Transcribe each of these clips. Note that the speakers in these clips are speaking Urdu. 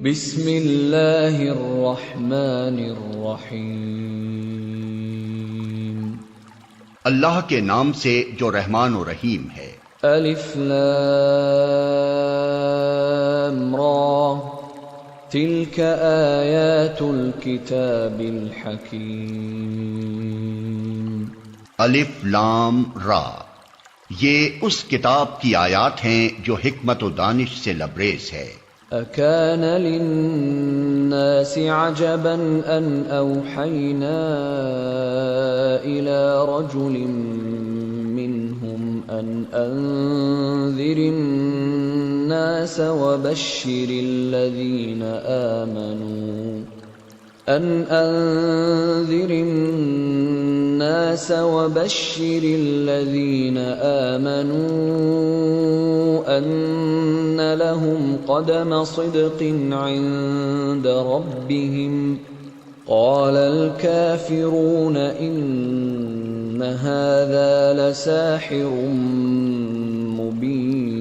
بسم اللہ الرحمن الرحیم اللہ کے نام سے جو رحمان و رحیم ہے۔ الف لام را تلک آیات الکتاب الحکیم۔ الف لام را، یہ اس کتاب کی آیات ہیں جو حکمت و دانش سے لبریز ہے۔ اکان للناس عجبا ان اوحینا الى رجل منهم ان انذر الناس وبشر الذين آمنوا أن لهم قدم صدق عند ربهم قال الكافرون إن هذا لساحر مبين۔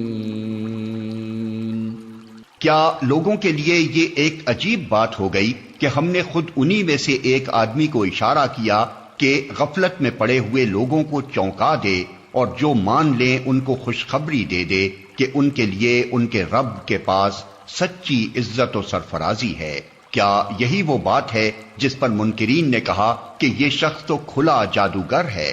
کیا لوگوں کے لیے یہ ایک عجیب بات ہو گئی کہ ہم نے خود انہی میں سے ایک آدمی کو اشارہ کیا کہ غفلت میں پڑے ہوئے لوگوں کو چونکا دے اور جو مان لیں ان کو خوشخبری دے دے کہ ان کے لیے ان کے رب کے پاس سچی عزت و سرفرازی ہے۔ کیا یہی وہ بات ہے جس پر منکرین نے کہا کہ یہ شخص تو کھلا جادوگر ہے؟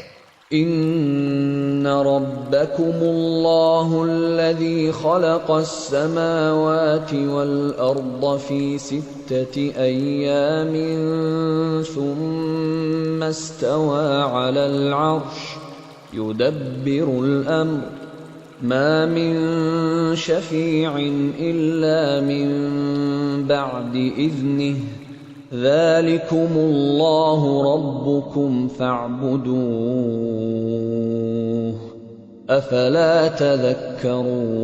ان ربکم اللہ الذی خلق السماوات والارض فی 6 ایام ثم استوى على العرش يدبر الامر ما من شفیع الا من بعد اذنه ذلكم اللہ ربکم فاعبدوه افلا تذکرون۔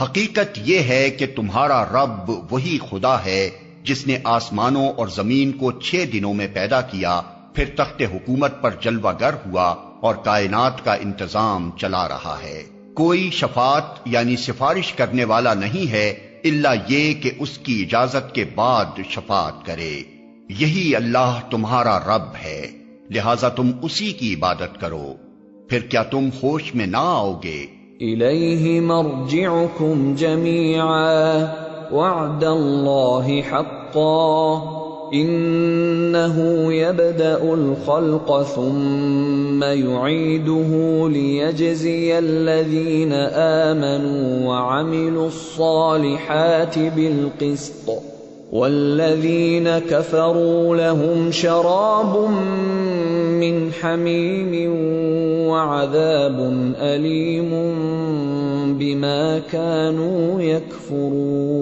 حقیقت یہ ہے کہ تمہارا رب وہی خدا ہے جس نے آسمانوں اور زمین کو 6 دنوں میں پیدا کیا، پھر تخت حکومت پر جلوہ گر ہوا اور کائنات کا انتظام چلا رہا ہے۔ کوئی شفاعت یعنی سفارش کرنے والا نہیں ہے الا یہ کہ اس کی اجازت کے بعد شفاعت کرے۔ یہی اللہ تمہارا رب ہے، لہذا تم اسی کی عبادت کرو، پھر کیا تم ہوش میں نہ آؤ گے؟ الیہ مرجعکم جمیعا وعد اللہ حقا انه يبدأ الخلق ثم يعيده ليجزي الذين آمنوا وعملوا الصالحات بالقسط والذين كفروا لهم شراب من حميم وعذاب أليم بما كانوا يكفرون۔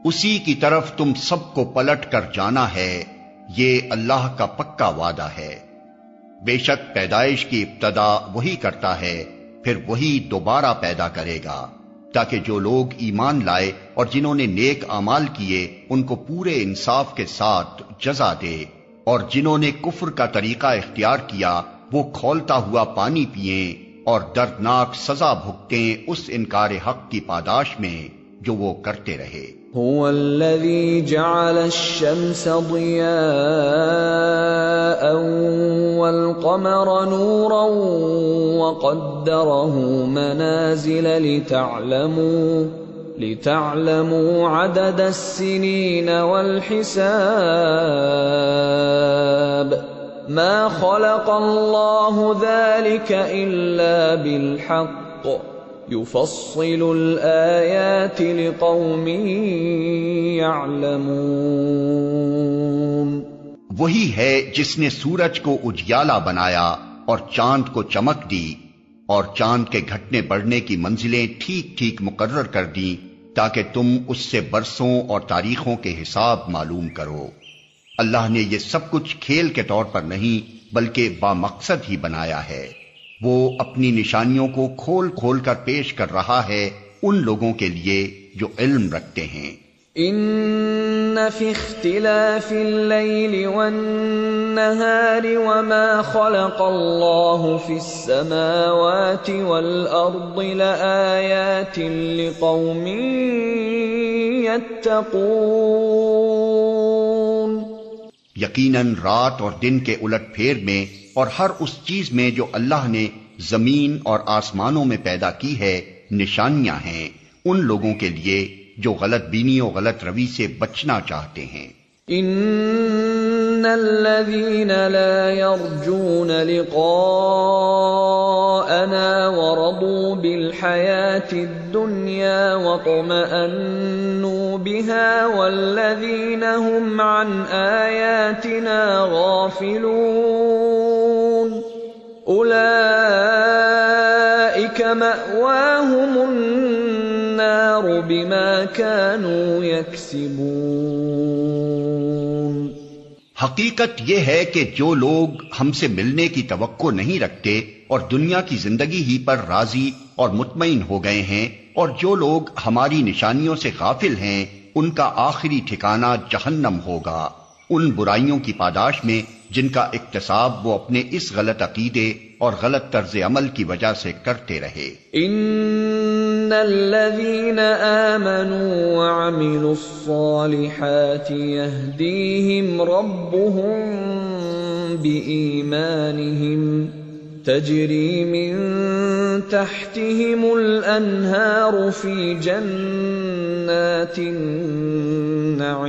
اسی کی طرف تم سب کو پلٹ کر جانا ہے، یہ اللہ کا پکا وعدہ ہے۔ بے شک پیدائش کی ابتدا وہی کرتا ہے، پھر وہی دوبارہ پیدا کرے گا، تاکہ جو لوگ ایمان لائے اور جنہوں نے نیک اعمال کیے ان کو پورے انصاف کے ساتھ جزا دے، اور جنہوں نے کفر کا طریقہ اختیار کیا وہ کھولتا ہوا پانی پئیں اور دردناک سزا بھگتیں اس انکار حق کی پاداش میں جو وہ کرتے رہے۔ هو الذي جعل الشمس ضياء والقمر نورا وقدره منازل لتعلموا عدد السنين والحساب ما خلق الله ذلك إلا بالحق يفصل الآيات لقوم يعلمون۔ وہی ہے جس نے سورج کو اجیالا بنایا اور چاند کو چمک دی اور چاند کے گھٹنے بڑھنے کی منزلیں ٹھیک ٹھیک مقرر کر دیں تاکہ تم اس سے برسوں اور تاریخوں کے حساب معلوم کرو۔ اللہ نے یہ سب کچھ کھیل کے طور پر نہیں بلکہ بامقصد ہی بنایا ہے۔ وہ اپنی نشانیوں کو کھول کھول کر پیش کر رہا ہے ان لوگوں کے لیے جو علم رکھتے ہیں۔ ان في اختلاف الليل والنهار وما خلق الله في السماوات والأرض لآيات لقوم يتقون۔ یقیناً رات اور دن کے الٹ پھیر میں اور ہر اس چیز میں جو اللہ نے زمین اور آسمانوں میں پیدا کی ہے نشانیاں ہیں ان لوگوں کے لیے جو غلط بینی و غلط روی سے بچنا چاہتے ہیں۔ ان الذين لا يرجون لقاءنا ورضوا بالحياة الدنيا واطمأنوا بها والذين هم عن آياتنا غافلون أولئك مأواهم النار بما كانوا يكسبون۔ حقیقت یہ ہے کہ جو لوگ ہم سے ملنے کی توقع نہیں رکھتے اور دنیا کی زندگی ہی پر راضی اور مطمئن ہو گئے ہیں، اور جو لوگ ہماری نشانیوں سے غافل ہیں ان کا آخری ٹھکانہ جہنم ہوگا، ان برائیوں کی پاداش میں جن کا اکتساب وہ اپنے اس غلط عقیدے اور غلط طرز عمل کی وجہ سے کرتے رہے۔ ان الذين آمنوا وعملوا الصالحات يهديهم ربهم بإيمانهم تجري من تحتهم الأنهار في جنات النعيم۔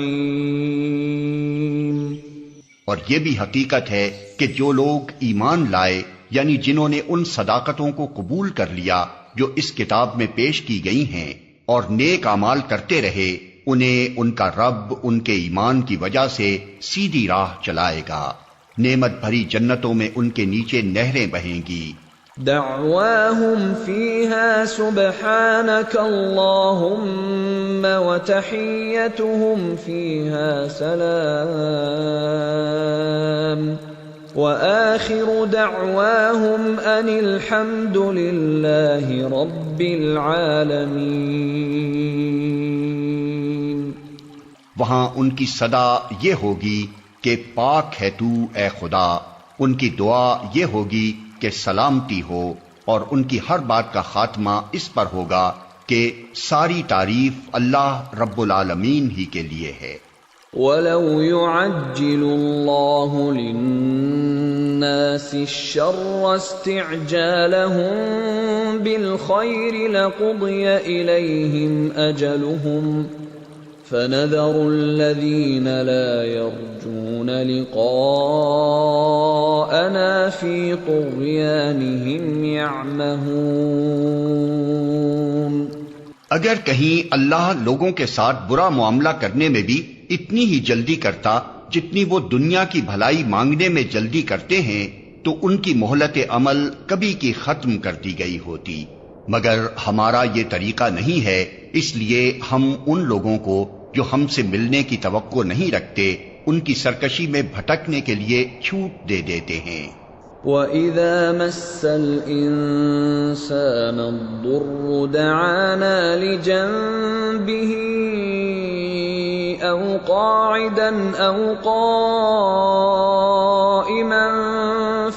اور یہ بھی حقیقت ہے کہ جو لوگ ایمان لائے یعنی جنہوں نے ان صداقتوں کو قبول کر لیا جو اس کتاب میں پیش کی گئی ہیں اور نیک اعمال کرتے رہے، انہیں ان کا رب ان کے ایمان کی وجہ سے سیدھی راہ چلائے گا، نعمت بھری جنتوں میں ان کے نیچے نہریں بہیں گی۔ دعواهم فيها سبحانك اللهم وتحيتهم فيها سلام وآخر دعواهم أن الحمد لله رب العالمين۔ وہاں ان کی صدا یہ ہوگی کہ پاک ہے تو اے خدا، ان کی دعا یہ ہوگی کہ سلامتی ہو، اور ان کی ہر بات کا خاتمہ اس پر ہوگا کہ ساری تعریف اللہ رب العالمین ہی کے لیے ہے۔ وَلَوْ يُعَجِّلُ اللَّهُ لِلنَّاسِ الشَّرَّ اسْتِعْجَالَهُم بِالْخَيْرِ لَقُضِيَ إِلَيْهِمْ أَجَلُهُمْ فَنَذَرُ الَّذِينَ لَا يَرْجُونَ لِقَاءَنَا فِي طُغْيَانِهِمْ يَعْمَهُونَ۔ اگر کہیں اللہ لوگوں کے ساتھ برا معاملہ کرنے میں بھی اتنی ہی جلدی کرتا جتنی وہ دنیا کی بھلائی مانگنے میں جلدی کرتے ہیں تو ان کی مہلت عمل کبھی کی ختم کر دی گئی ہوتی، مگر ہمارا یہ طریقہ نہیں ہے، اس لیے ہم ان لوگوں کو جو ہم سے ملنے کی توقع نہیں رکھتے ان کی سرکشی میں بھٹکنے کے لیے چھوٹ دے دیتے ہیں۔ وَإِذَا مَسَّ الْإِنسَانَ الضُّرُّ دَعَانَا لِجَنبِهِ أَوْ قَاعِدًا أَوْ قَائِمًا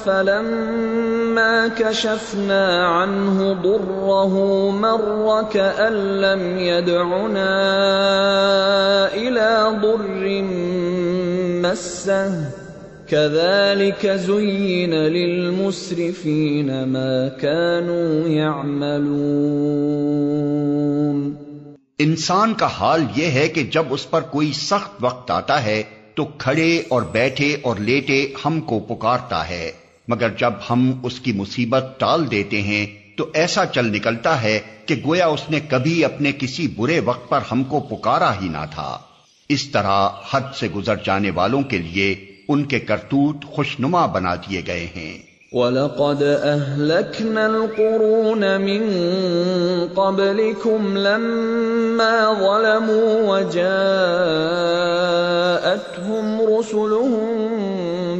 فَلَمَّا كَشَفْنَا عَنْهُ ضُرَّهُ مَرَّ كَأَن لَّمْ يَدْعُنَا إِلَى ضُرٍّ مَّسَّهُ كَذَلِكَ زُيِّنَ لِلْمُسْرِفِينَ مَا كَانُوا يَعْمَلُونَ۔ انسان کا حال یہ ہے کہ جب اس پر کوئی سخت وقت آتا ہے تو کھڑے اور بیٹھے اور لیٹے ہم کو پکارتا ہے، مگر جب ہم اس کی مصیبت ٹال دیتے ہیں تو ایسا چل نکلتا ہے کہ گویا اس نے کبھی اپنے کسی برے وقت پر ہم کو پکارا ہی نہ تھا۔ اس طرح حد سے گزر جانے والوں کے لیے ان کے کرتوت خوشنما بنا دیے گئے ہیں۔ وَلَقَدْ أَهْلَكْنَا الْقُرُونَ مِن قَبْلِكُمْ لَمَّا ظَلَمُوا وَجَاءَتْهُمْ رُسُلُهُم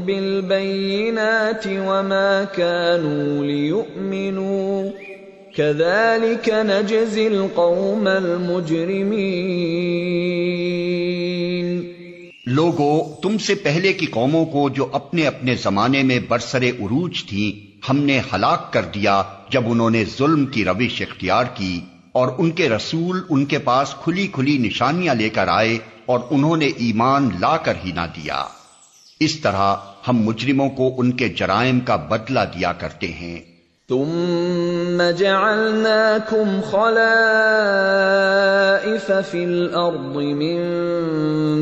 بِالْبَيِّنَاتِ وَمَا كَانُوا لِيُؤْمِنُوا كذلك نجزي القوم المجرمين۔ لوگو، تم سے پہلے کی قوموں کو جو اپنے اپنے زمانے میں برسر عروج تھیں ہم نے ہلاک کر دیا جب انہوں نے ظلم کی روش اختیار کی، اور ان کے رسول ان کے پاس کھلی کھلی نشانیاں لے کر آئے اور انہوں نے ایمان لا کر ہی نہ دیا۔ اس طرح ہم مجرموں کو ان کے جرائم کا بدلہ دیا کرتے ہیں۔ ثم جعلناكم خلائف في الأرض من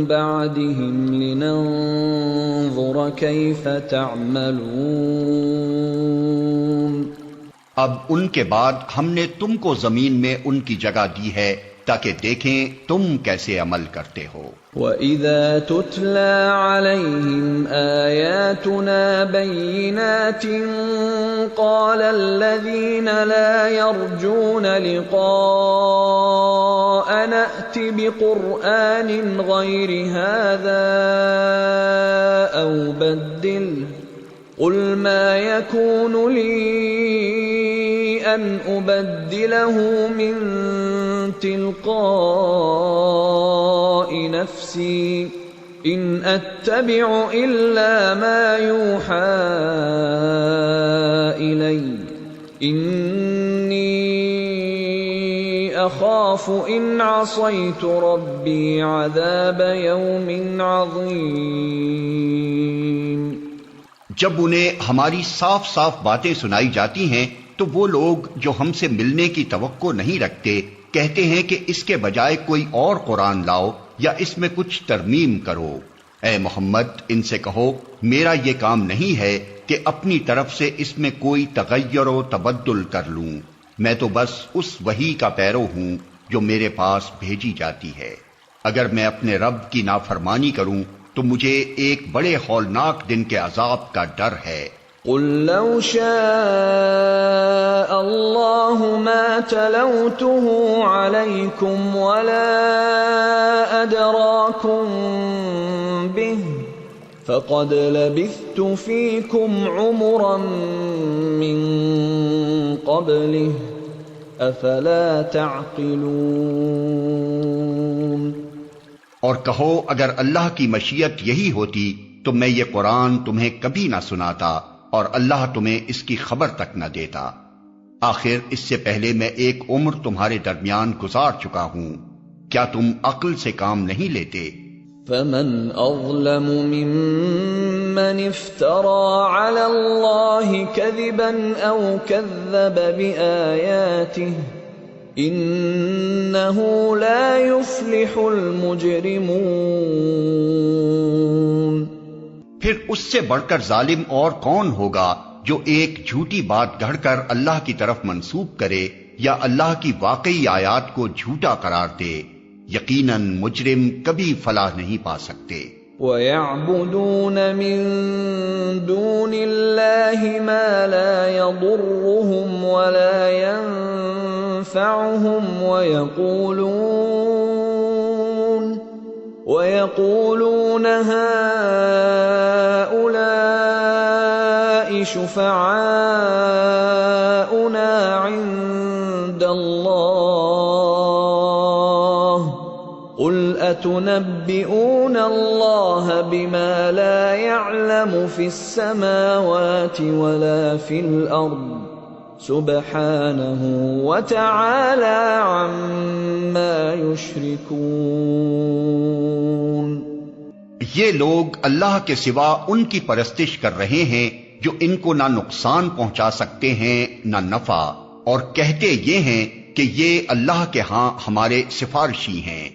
بعدهم لننظر كيف تعملون۔ اب ان کے بعد ہم نے تم کو زمین میں ان کی جگہ دی ہے تاکہ دیکھیں تم کیسے عمل کرتے ہو۔ وَإِذَا تُتْلَى عَلَيْهِمْ آيَاتُنَا بَيِّنَاتٍ قَالَ الَّذِينَ لَا يَرْجُونَ لِقَاءَنَا ائْتِ بِقُرْآنٍ غَيْرِ هَذَا أَوْ بَدِّلْهُ قُلْ مَا يَكُونُ لِي أَنْ أُبَدِّلَهُ مِنْ تِلْقَاءِ نَفْسِي إِنْ أَتَّبِعُ إِلَّا مَا يُوحَى إِلَيَّ إِنِّي أَخَافُ إِنْ عَصَيْتُ رَبِّي عَذَابَ يَوْمٍ عَظِيمٍ۔ جب انہیں ہماری صاف صاف باتیں سنائی جاتی ہیں تو وہ لوگ جو ہم سے ملنے کی توقع نہیں رکھتے کہتے ہیں کہ اس کے بجائے کوئی اور قرآن لاؤ یا اس میں کچھ ترمیم کرو۔ اے محمد، ان سے کہو میرا یہ کام نہیں ہے کہ اپنی طرف سے اس میں کوئی تغیر و تبدل کر لوں، میں تو بس اس وحی کا پیرو ہوں جو میرے پاس بھیجی جاتی ہے۔ اگر میں اپنے رب کی نافرمانی کروں تو مجھے ایک بڑے ہولناک دن کے عذاب کا ڈر ہے۔ قُل لَّوْ شَاءَ اللَّهُ مَا تَلَوْتُهُ عَلَيْكُمْ وَلَا أَدْرَاكُمْ بِهِ فَقَدْ لَبِثْتُ فِيكُمْ عُمُرًا مِّن قَبْلِهِ أَفَلَا تَعْقِلُونَ۔ اور کہو اگر اللہ کی مشیت یہی ہوتی تو میں یہ قرآن تمہیں کبھی نہ سناتا اور اللہ تمہیں اس کی خبر تک نہ دیتا۔ آخر اس سے پہلے میں ایک عمر تمہارے درمیان گزار چکا ہوں، کیا تم عقل سے کام نہیں لیتے؟ فَمَنْ أَظْلَمُ مِمَّنِ افْتَرَى عَلَى اللَّهِ كَذِبًا أَوْ كَذَّبَ بِآيَاتِهِ إِنَّهُ لَا يُفْلِحُ الْمُجْرِمُونَ۔ پھر اس سے بڑھ کر ظالم اور کون ہوگا جو ایک جھوٹی بات گڑھ کر اللہ کی طرف منسوب کرے یا اللہ کی واقعی آیات کو جھوٹا قرار دے؟ یقیناً مجرم کبھی فلاح نہیں پا سکتے۔ وَيَعْبُدُونَ مِن دُونِ اللَّهِ مَا لَا يَضُرُّهُمْ وَلَا يَنفَعُهُمْ وَيَقُولُونَ هَٰؤُلَاءِ شُفَعَاؤُنَا عِندَ اللَّهِ قُلْ أَتُنَبِّئُونَ اللَّهَ بِمَا لَا يَعْلَمُ فِي السَّمَاوَاتِ وَلَا فِي الْأَرْضِ سُبْحَانَهُ وَتَعَالَى عَمَّا يُشْرِكُونَ۔ یہ لوگ اللہ کے سوا ان کی پرستش کر رہے ہیں جو ان کو نہ نقصان پہنچا سکتے ہیں نہ نفع، اور کہتے یہ ہیں کہ یہ اللہ کے ہاں ہمارے سفارشی ہیں۔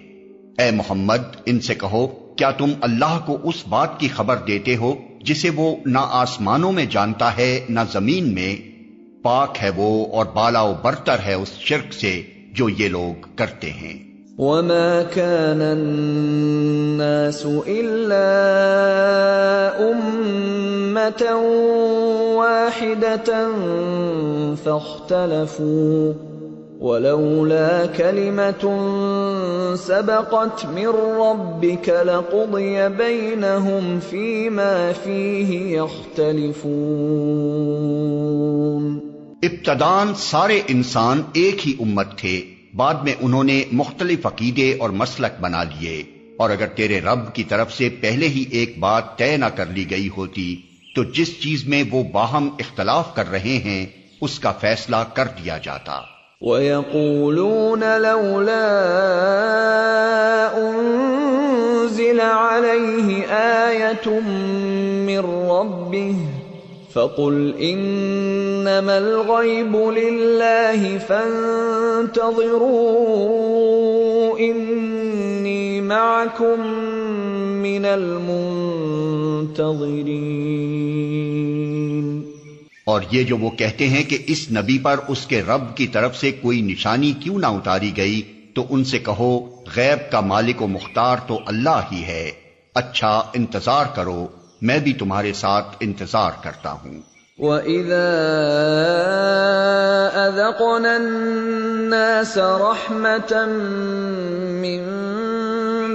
اے محمد، ان سے کہو کیا تم اللہ کو اس بات کی خبر دیتے ہو جسے وہ نہ آسمانوں میں جانتا ہے نہ زمین میں؟ پاک ہے وہ اور بالا و برتر ہے اس شرک سے جو یہ لوگ کرتے ہیں۔ وَمَا كَانَ النَّاسُ إِلَّا أُمَّةً وَاحِدَةً فَاخْتَلَفُوا وَلَوْلَا كَلِمَةٌ سَبَقَتْ مِنْ رَبِّكَ لَقُضِيَ بَيْنَهُمْ فِيمَا فِيهِ يَخْتَلِفُونَ۔ ابتداً سارے انسان ایک ہی امت تھے، بعد میں انہوں نے مختلف عقیدے اور مسلک بنا لیے، اور اگر تیرے رب کی طرف سے پہلے ہی ایک بات طے نہ کر لی گئی ہوتی تو جس چیز میں وہ باہم اختلاف کر رہے ہیں اس کا فیصلہ کر دیا جاتا۔ وَيَقُولُونَ لَوْلَا أُنزِلَ عَلَيْهِ آيَةٌ مِّن رَّبِّهِ فَقُلْ إِنَّمَا الْغَيْبُ لِلَّهِ فَانتَظِرُوا إِنِّي مَعَكُم مِّنَ الْمُنتَظِرِينَ۔ اور یہ جو وہ کہتے ہیں کہ اس نبی پر اس کے رب کی طرف سے کوئی نشانی کیوں نہ اتاری گئی، تو ان سے کہو غیب کا مالک و مختار تو اللہ ہی ہے، اچھا انتظار کرو، میں بھی تمہارے ساتھ انتظار کرتا ہوں۔ وَإِذَا أَذَقْنَا النَّاسَ رَحْمَةً مِّن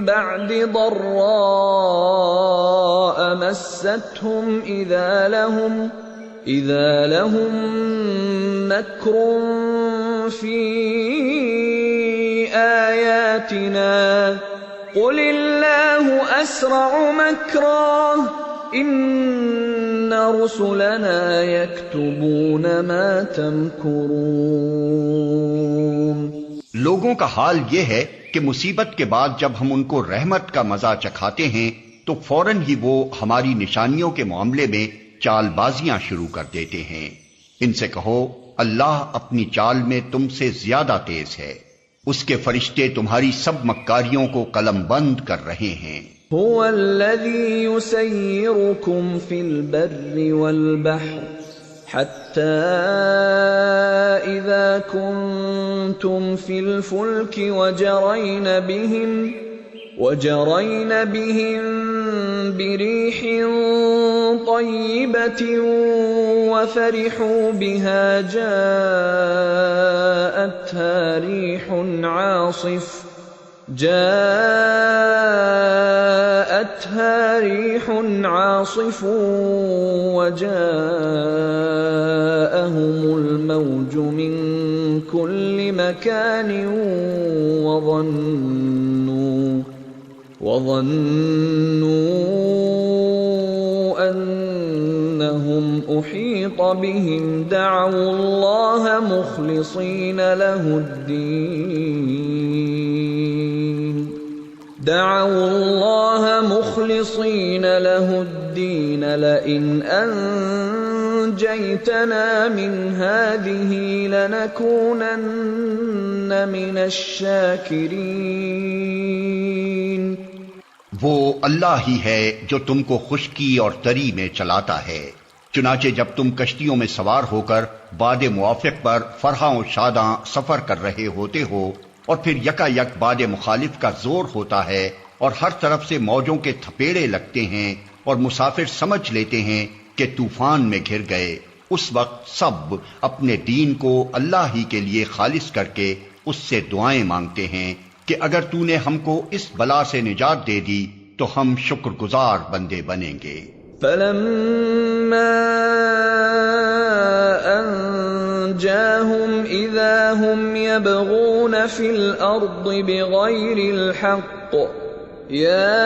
بَعْدِ ضَرَّاءَ مَسَّتْهُمْ إِذَا لَهُم مَّكْرٌ فِي آيَاتِنَا قُلِ اللَّهُ أَسْرَعُ مَكْرًا إِنَّ رُسُلَنَا يَكْتُبُونَ مَا تَمْكُرُونَ۔ لوگوں کا حال یہ ہے کہ مصیبت کے بعد جب ہم ان کو رحمت کا مزہ چکھاتے ہیں تو فوراً ہی وہ ہماری نشانیوں کے معاملے میں چال بازیاں شروع کر دیتے ہیں۔ ان سے کہو اللہ اپنی چال میں تم سے زیادہ تیز ہے، اس کے فرشتے تمہاری سب مکاریوں کو قلم بند کر رہے ہیں۔ هو الذي يسيركم في البر والبحر حتى إذا كنتم في الفلك وجرين بهم بريح طيبة وفرحوا بها جاءتها ريح عاصف وجاءهم الموج من كل مكان وظنوا أنهم أحيط بهم دعوا الله مخلصين له الدين لئن أنجيتنا من هذه لنكونن من الشاكرين۔ وہ اللہ ہی ہے جو تم کو خشکی اور تری میں چلاتا ہے، چنانچہ جب تم کشتیوں میں سوار ہو کر باد موافق پر فرحاں و شاداں سفر کر رہے ہوتے ہو اور پھر یکا یک باد مخالف کا زور ہوتا ہے اور ہر طرف سے موجوں کے تھپیڑے لگتے ہیں اور مسافر سمجھ لیتے ہیں کہ طوفان میں گھر گئے، اس وقت سب اپنے دین کو اللہ ہی کے لیے خالص کر کے اس سے دعائیں مانگتے ہیں کہ اگر تو نے ہم کو اس بلا سے نجات دے دی تو ہم شکر گزار بندے بنیں گے۔ فَلَمَّا أَنْجَاهُمْ إِذَا هُمْ يَبْغُونَ فِي الْأَرْضِ بِغَيْرِ الْحَقِّ يَا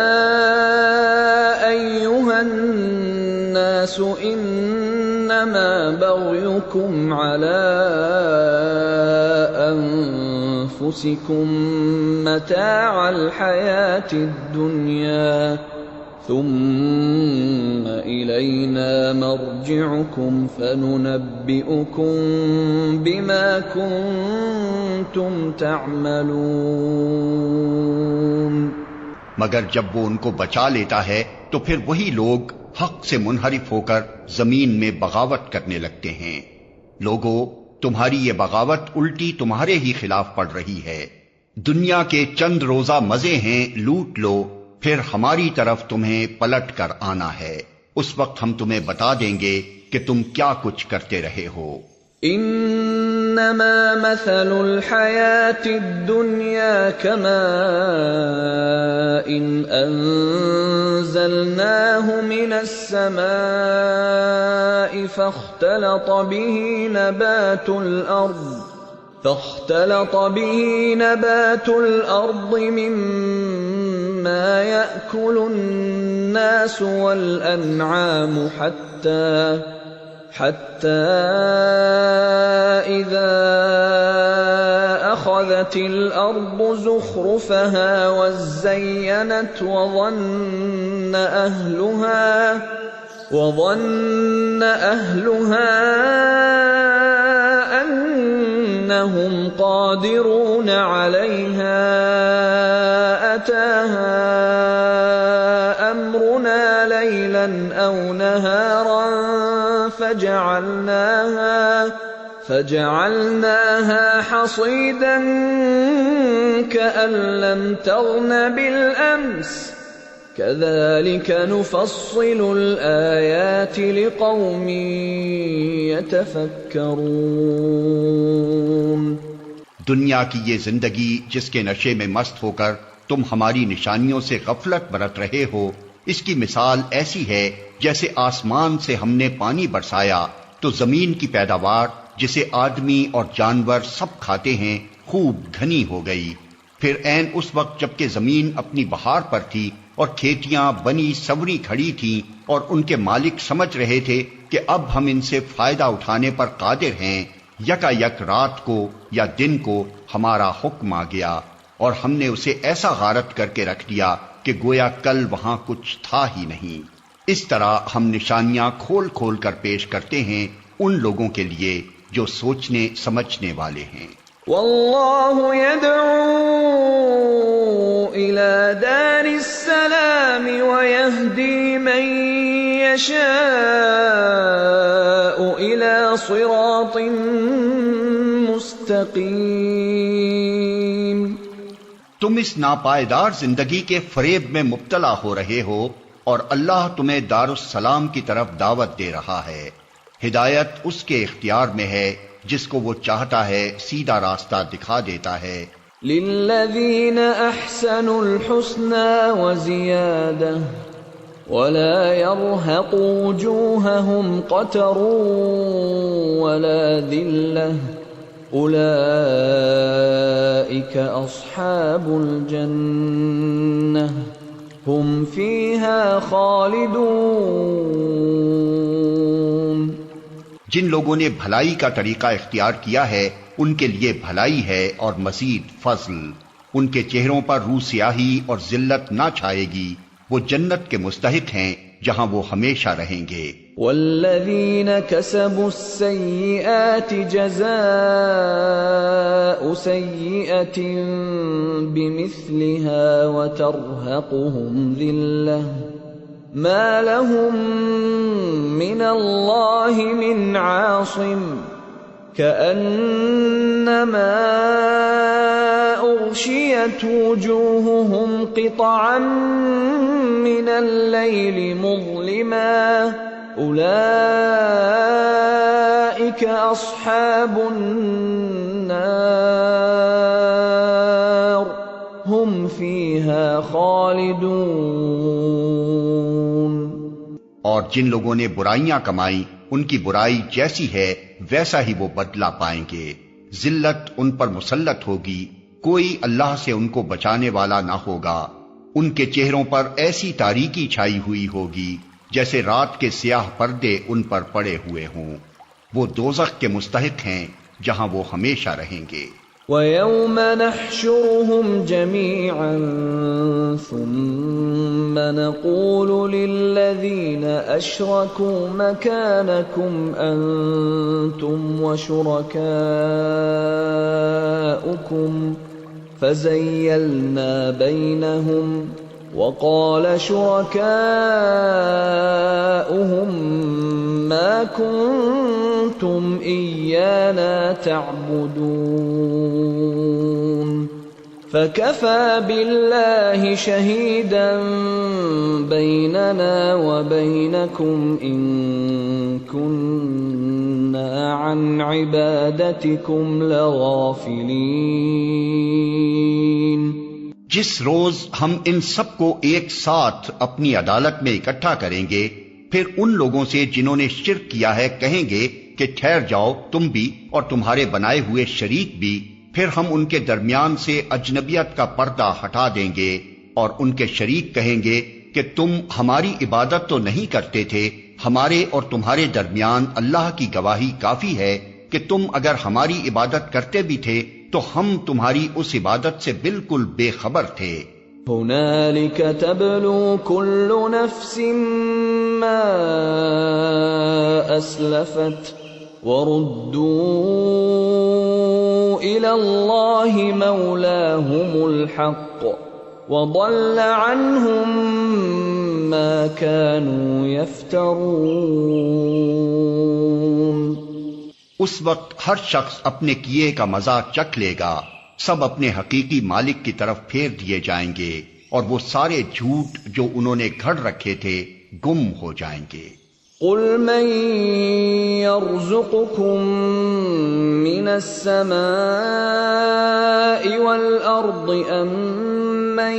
أَيُّهَا النَّاسُ إِنَّمَا بَغْيُكُمْ عَلَىٰ أَنفُسِكُم مَّتَاعَ الْحَيَاةِ الدُّنْيَا ثُمَّ إِلَيْنَا مَرْجِعُكُمْ فَنُنَبِّئُكُم بِمَا كُنتُمْ تَعْمَلُونَ۔ مگر جب وہ ان کو بچا لیتا ہے تو پھر وہی لوگ حق سے منحرف ہو کر زمین میں بغاوت کرنے لگتے ہیں۔ لوگو، تمہاری یہ بغاوت الٹی تمہارے ہی خلاف پڑ رہی ہے۔ دنیا کے چند روزہ مزے ہیں، لوٹ لو، پھر ہماری طرف تمہیں پلٹ کر آنا ہے، اس وقت ہم تمہیں بتا دیں گے کہ تم کیا کچھ کرتے رہے ہو۔ ان إنما مثل الحياة الدنيا كماء أنزلناه من السماء فاختلط به نبات الأرض مما يأكل الناس والأنعام حتى إذا أخذت الأرض زخرفها وزينت وظن أهلها أنهم قادرون عليها أتاها أمرنا ليلا أو نهارا فجعلناها حصيدا كأن لم تغن بالأمس كذلك نفصل الآيات لقوم يتفكرون۔ دنیا کی یہ زندگی جس کے نشے میں مست ہو کر تم ہماری نشانیوں سے غفلت برت رہے ہو، اس کی مثال ایسی ہے جیسے آسمان سے ہم نے پانی برسایا تو زمین کی پیداوار جسے آدمی اور جانور سب کھاتے ہیں خوب گھنی ہو گئی۔ پھر عین اس وقت جبکہ زمین اپنی بہار پر تھی اور کھیتیاں بنی سوری کھڑی تھیں اور ان کے مالک سمجھ رہے تھے کہ اب ہم ان سے فائدہ اٹھانے پر قادر ہیں، یکا یک رات کو یا دن کو ہمارا حکم آ گیا اور ہم نے اسے ایسا غارت کر کے رکھ دیا کہ گویا کل وہاں کچھ تھا ہی نہیں۔ اس طرح ہم نشانیاں کھول کھول کر پیش کرتے ہیں ان لوگوں کے لیے جو سوچنے سمجھنے والے ہیں۔ واللہ يدعو إلى دار السلام ويهدي من يشاء إلى صراط مستقيم۔ تم اس ناپائیدار زندگی کے فریب میں مبتلا ہو رہے ہو اور اللہ تمہیں دار السلام کی طرف دعوت دے رہا ہے۔ ہدایت اس کے اختیار میں ہے، جس کو وہ چاہتا ہے سیدھا راستہ دکھا دیتا ہے۔ للذین احسنوا الحسنى وزیادہ ولا يرهق وجوههم قتر ولا ذلة أولئك أصحاب الجنة هم فيها خالدون۔ جن لوگوں نے بھلائی کا طریقہ اختیار کیا ہے ان کے لیے بھلائی ہے اور مزید فضل، ان کے چہروں پر روح سیاہی اور ذلت نہ چھائے گی، وہ جنت کے مستحق ہیں جہاں وہ ہمیشہ رہیں گے۔ والذین کسبوا السیئات جزاء سیئة بمثلها وترهقهم ذلة ما لهم من اللہ من عاصم كأنما أغشيت وجوههم قطعا من الليل مظلما أولئك أصحاب النار هم فيها خالدون۔ اور جن لوگوں نے برائیاں کمائی ان کی برائی جیسی ہے ویسا ہی وہ بدلہ پائیں گے، ذلت ان پر مسلط ہوگی، کوئی اللہ سے ان کو بچانے والا نہ ہوگا، ان کے چہروں پر ایسی تاریکی چھائی ہوئی ہوگی جیسے رات کے سیاہ پردے ان پر پڑے ہوئے ہوں، وہ دوزخ کے مستحق ہیں جہاں وہ ہمیشہ رہیں گے۔ وَيَوْمَ نَحْشُرُهُمْ جَمِيعًا ثُمَّ نَقُولُ لِلَّذِينَ أَشْرَكُوا مَكَانَكُمْ أَنْتُمْ وَشُرَكَاؤُكُمْ فَزَيَّلْنَا بَيْنَهُمْ وَقَالَ شُرَكَاؤُهُمْ مَا كُنْتُمْ إِيَّانَا تَعْبُدُونَ فَكَفَى بِاللَّهِ شَهِيدًا بَيْنَنَا وَبَيْنَكُمْ إِن كُنَّا عَنْ عِبَادَتِكُمْ لَغَافِلِينَ۔ جس روز ہم ان سب کو ایک ساتھ اپنی عدالت میں اکٹھا کریں گے، پھر ان لوگوں سے جنہوں نے شرک کیا ہے کہیں گے کہ ٹھہر جاؤ تم بھی اور تمہارے بنائے ہوئے شریک بھی، پھر ہم ان کے درمیان سے اجنبیت کا پردہ ہٹا دیں گے اور ان کے شریک کہیں گے کہ تم ہماری عبادت تو نہیں کرتے تھے، ہمارے اور تمہارے درمیان اللہ کی گواہی کافی ہے کہ تم اگر ہماری عبادت کرتے بھی تھے تو ہم تمہاری اس عبادت سے بالکل بے خبر تھے۔ هنالك تبلو كل نفس ما أسلفت وردوا إلى الله مولاهم الحق وضل عنهم ما كانوا يفترون۔ اس وقت ہر شخص اپنے کیے کا مزہ چکھ لے گا، سب اپنے حقیقی مالک کی طرف پھیر دیے جائیں گے اور وہ سارے جھوٹ جو انہوں نے گھڑ رکھے تھے گم ہو جائیں گے۔ قل من يرزقكم من السماء والأرض أم من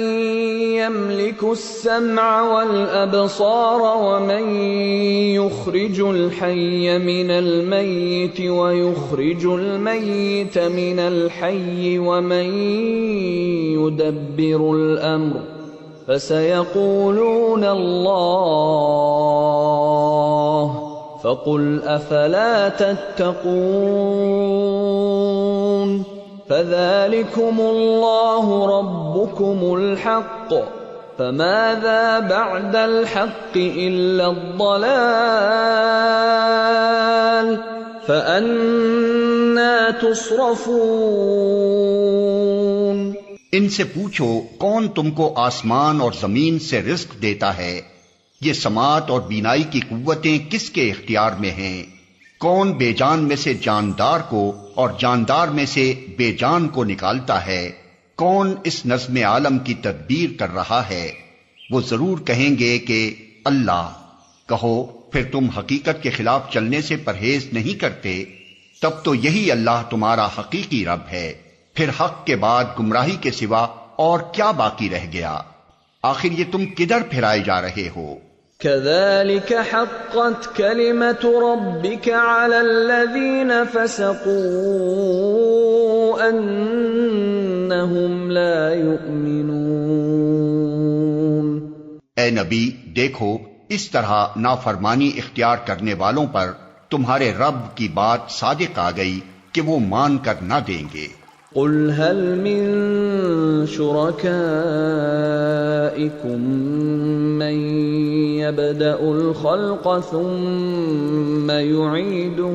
يملك السمع والأبصار ومن يخرج الحي من الميت ويخرج الميت من الحي ومن يدبر الأمر فسيقولون الله فقل أفلا تتقون فذلكم الله ربكم الحق فماذا بعد الحق إلا الضلال فأنى تصرفون۔ ان سے پوچھو کون تم کو آسمان اور زمین سے رزق دیتا ہے؟ یہ سماعت اور بینائی کی قوتیں کس کے اختیار میں ہیں؟ کون بے جان میں سے جاندار کو اور جاندار میں سے بے جان کو نکالتا ہے؟ کون اس نظم عالم کی تدبیر کر رہا ہے؟ وہ ضرور کہیں گے کہ اللہ۔ کہو پھر تم حقیقت کے خلاف چلنے سے پرہیز نہیں کرتے؟ تب تو یہی اللہ تمہارا حقیقی رب ہے، پھر حق کے بعد گمراہی کے سوا اور کیا باقی رہ گیا؟ آخر یہ تم کدھر پھرائے جا رہے ہو؟ كذلك حقت كلمة ربك على الذين فسقوا أنهم لا يؤمنون۔ اے نبی دیکھو اس طرح نافرمانی اختیار کرنے والوں پر تمہارے رب کی بات صادق آ گئی کہ وہ مان کر نہ دیں گے۔ قل هل من شركائكم من يبدأ الخلق ثم يعيده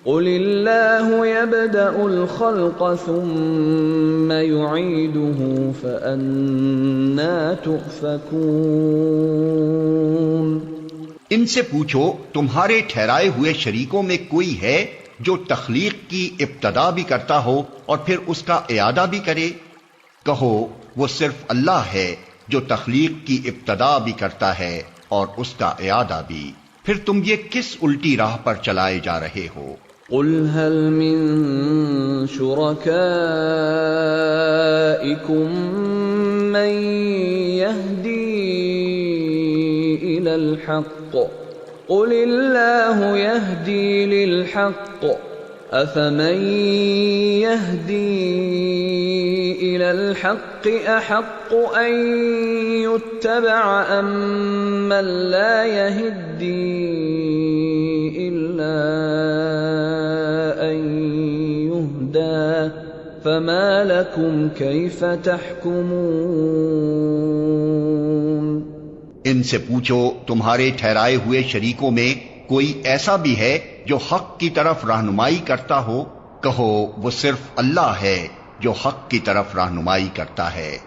قل الله يبدأ الخلق ثم يعيده فأنى تؤفكون۔ ان سے پوچھو تمہارے ٹھہرائے ہوئے شریکوں میں کوئی ہے جو تخلیق کی ابتدا بھی کرتا ہو اور پھر اس کا اعادہ بھی کرے؟ کہو وہ صرف اللہ ہے جو تخلیق کی ابتدا بھی کرتا ہے اور اس کا اعادہ بھی، پھر تم یہ کس الٹی راہ پر چلائے جا رہے ہو؟ قل هل من شركائكم من يهدي إلى الحق قل الله يهدي للحق أفمن يهدي إلى الحق أحق أن يتبع أم من لا يهدي إلا أن يهدى فما لكم كيف تحكمون۔ ان سے پوچھو تمہارے ٹھہرائے ہوئے شریکوں میں کوئی ایسا بھی ہے جو حق کی طرف رہنمائی کرتا ہو؟ کہو وہ صرف اللہ ہے جو حق کی طرف رہنمائی کرتا ہے،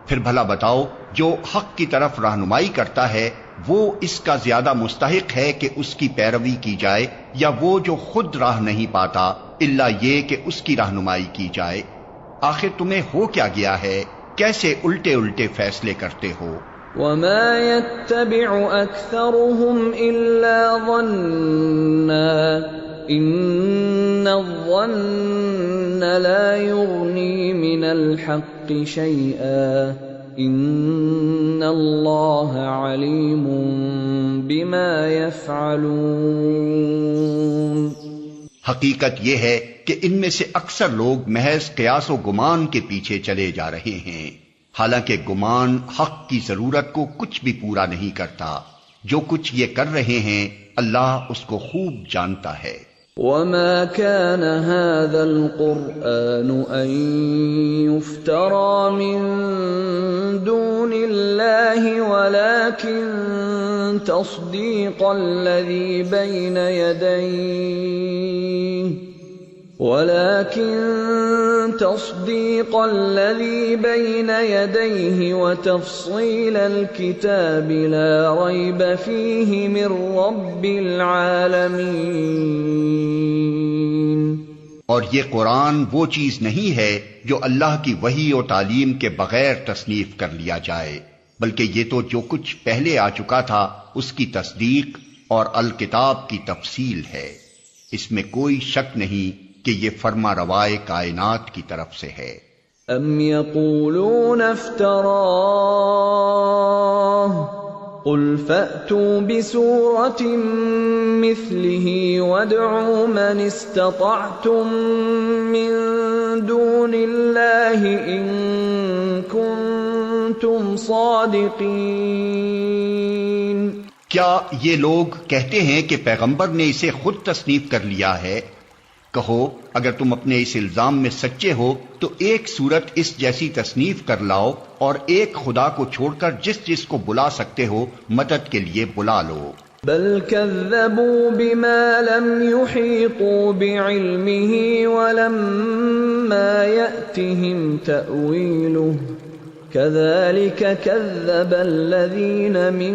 پھر بھلا بتاؤ جو حق کی طرف رہنمائی کرتا ہے وہ اس کا زیادہ مستحق ہے کہ اس کی پیروی کی جائے یا وہ جو خود راہ نہیں پاتا الا یہ کہ اس کی رہنمائی کی جائے؟ آخر تمہیں ہو کیا گیا ہے؟ کیسے الٹے الٹے فیصلے کرتے ہو؟ وَمَا يَتَّبِعُ أَكْثَرُهُمْ إِلَّا ظَنًّا إِنَّ الظَّنَّ لَا يُغْنِي مِنَ الْحَقِّ شَيْئًا إِنَّ اللَّهَ عَلِيمٌ بِمَا يَفْعَلُونَ۔ حقیقت یہ ہے کہ ان میں سے اکثر لوگ محض قیاس و گمان کے پیچھے چلے جا رہے ہیں، حالانکہ گمان حق کی ضرورت کو کچھ بھی پورا نہیں کرتا۔ جو کچھ یہ کر رہے ہیں اللہ اس کو خوب جانتا ہے۔ وَمَا كَانَ هَذَا الْقُرْآنُ أَن يُفْتَرَىٰ مِن دُونِ اللَّهِ وَلَٰكِن تَصْدِيقَ الَّذِي بَيْنَ يَدَيْهِ وَتَفْصِيلَ الْكِتَابِ لَا رَيْبَ فِيهِ مِن رَّبِّ الْعَالَمِينَ۔ اور یہ قرآن وہ چیز نہیں ہے جو اللہ کی وحی و تعلیم کے بغیر تصنیف کر لیا جائے، بلکہ یہ تو جو کچھ پہلے آ چکا تھا اس کی تصدیق اور الکتاب کی تفصیل ہے۔ اس میں کوئی شک نہیں کہ یہ فرما روائے کائنات کی طرف سے ہے۔ ام یقولون افتراہ قل فأتوا بسورة مثله وادعوا من استطعتم من دون الله إن كنتم صادقين۔ کیا یہ لوگ کہتے ہیں کہ پیغمبر نے اسے خود تصنیف کر لیا ہے؟ کہو اگر تم اپنے اس الزام میں سچے ہو تو ایک صورت اس جیسی تصنیف کر لاؤ اور ایک خدا کو چھوڑ کر جس جس کو بلا سکتے ہو مدد کے لیے بلا لو۔ بل كذبوا بما لم يحيطوا بعلمه ولما يأتهم تأويله كذلك كذب الذين من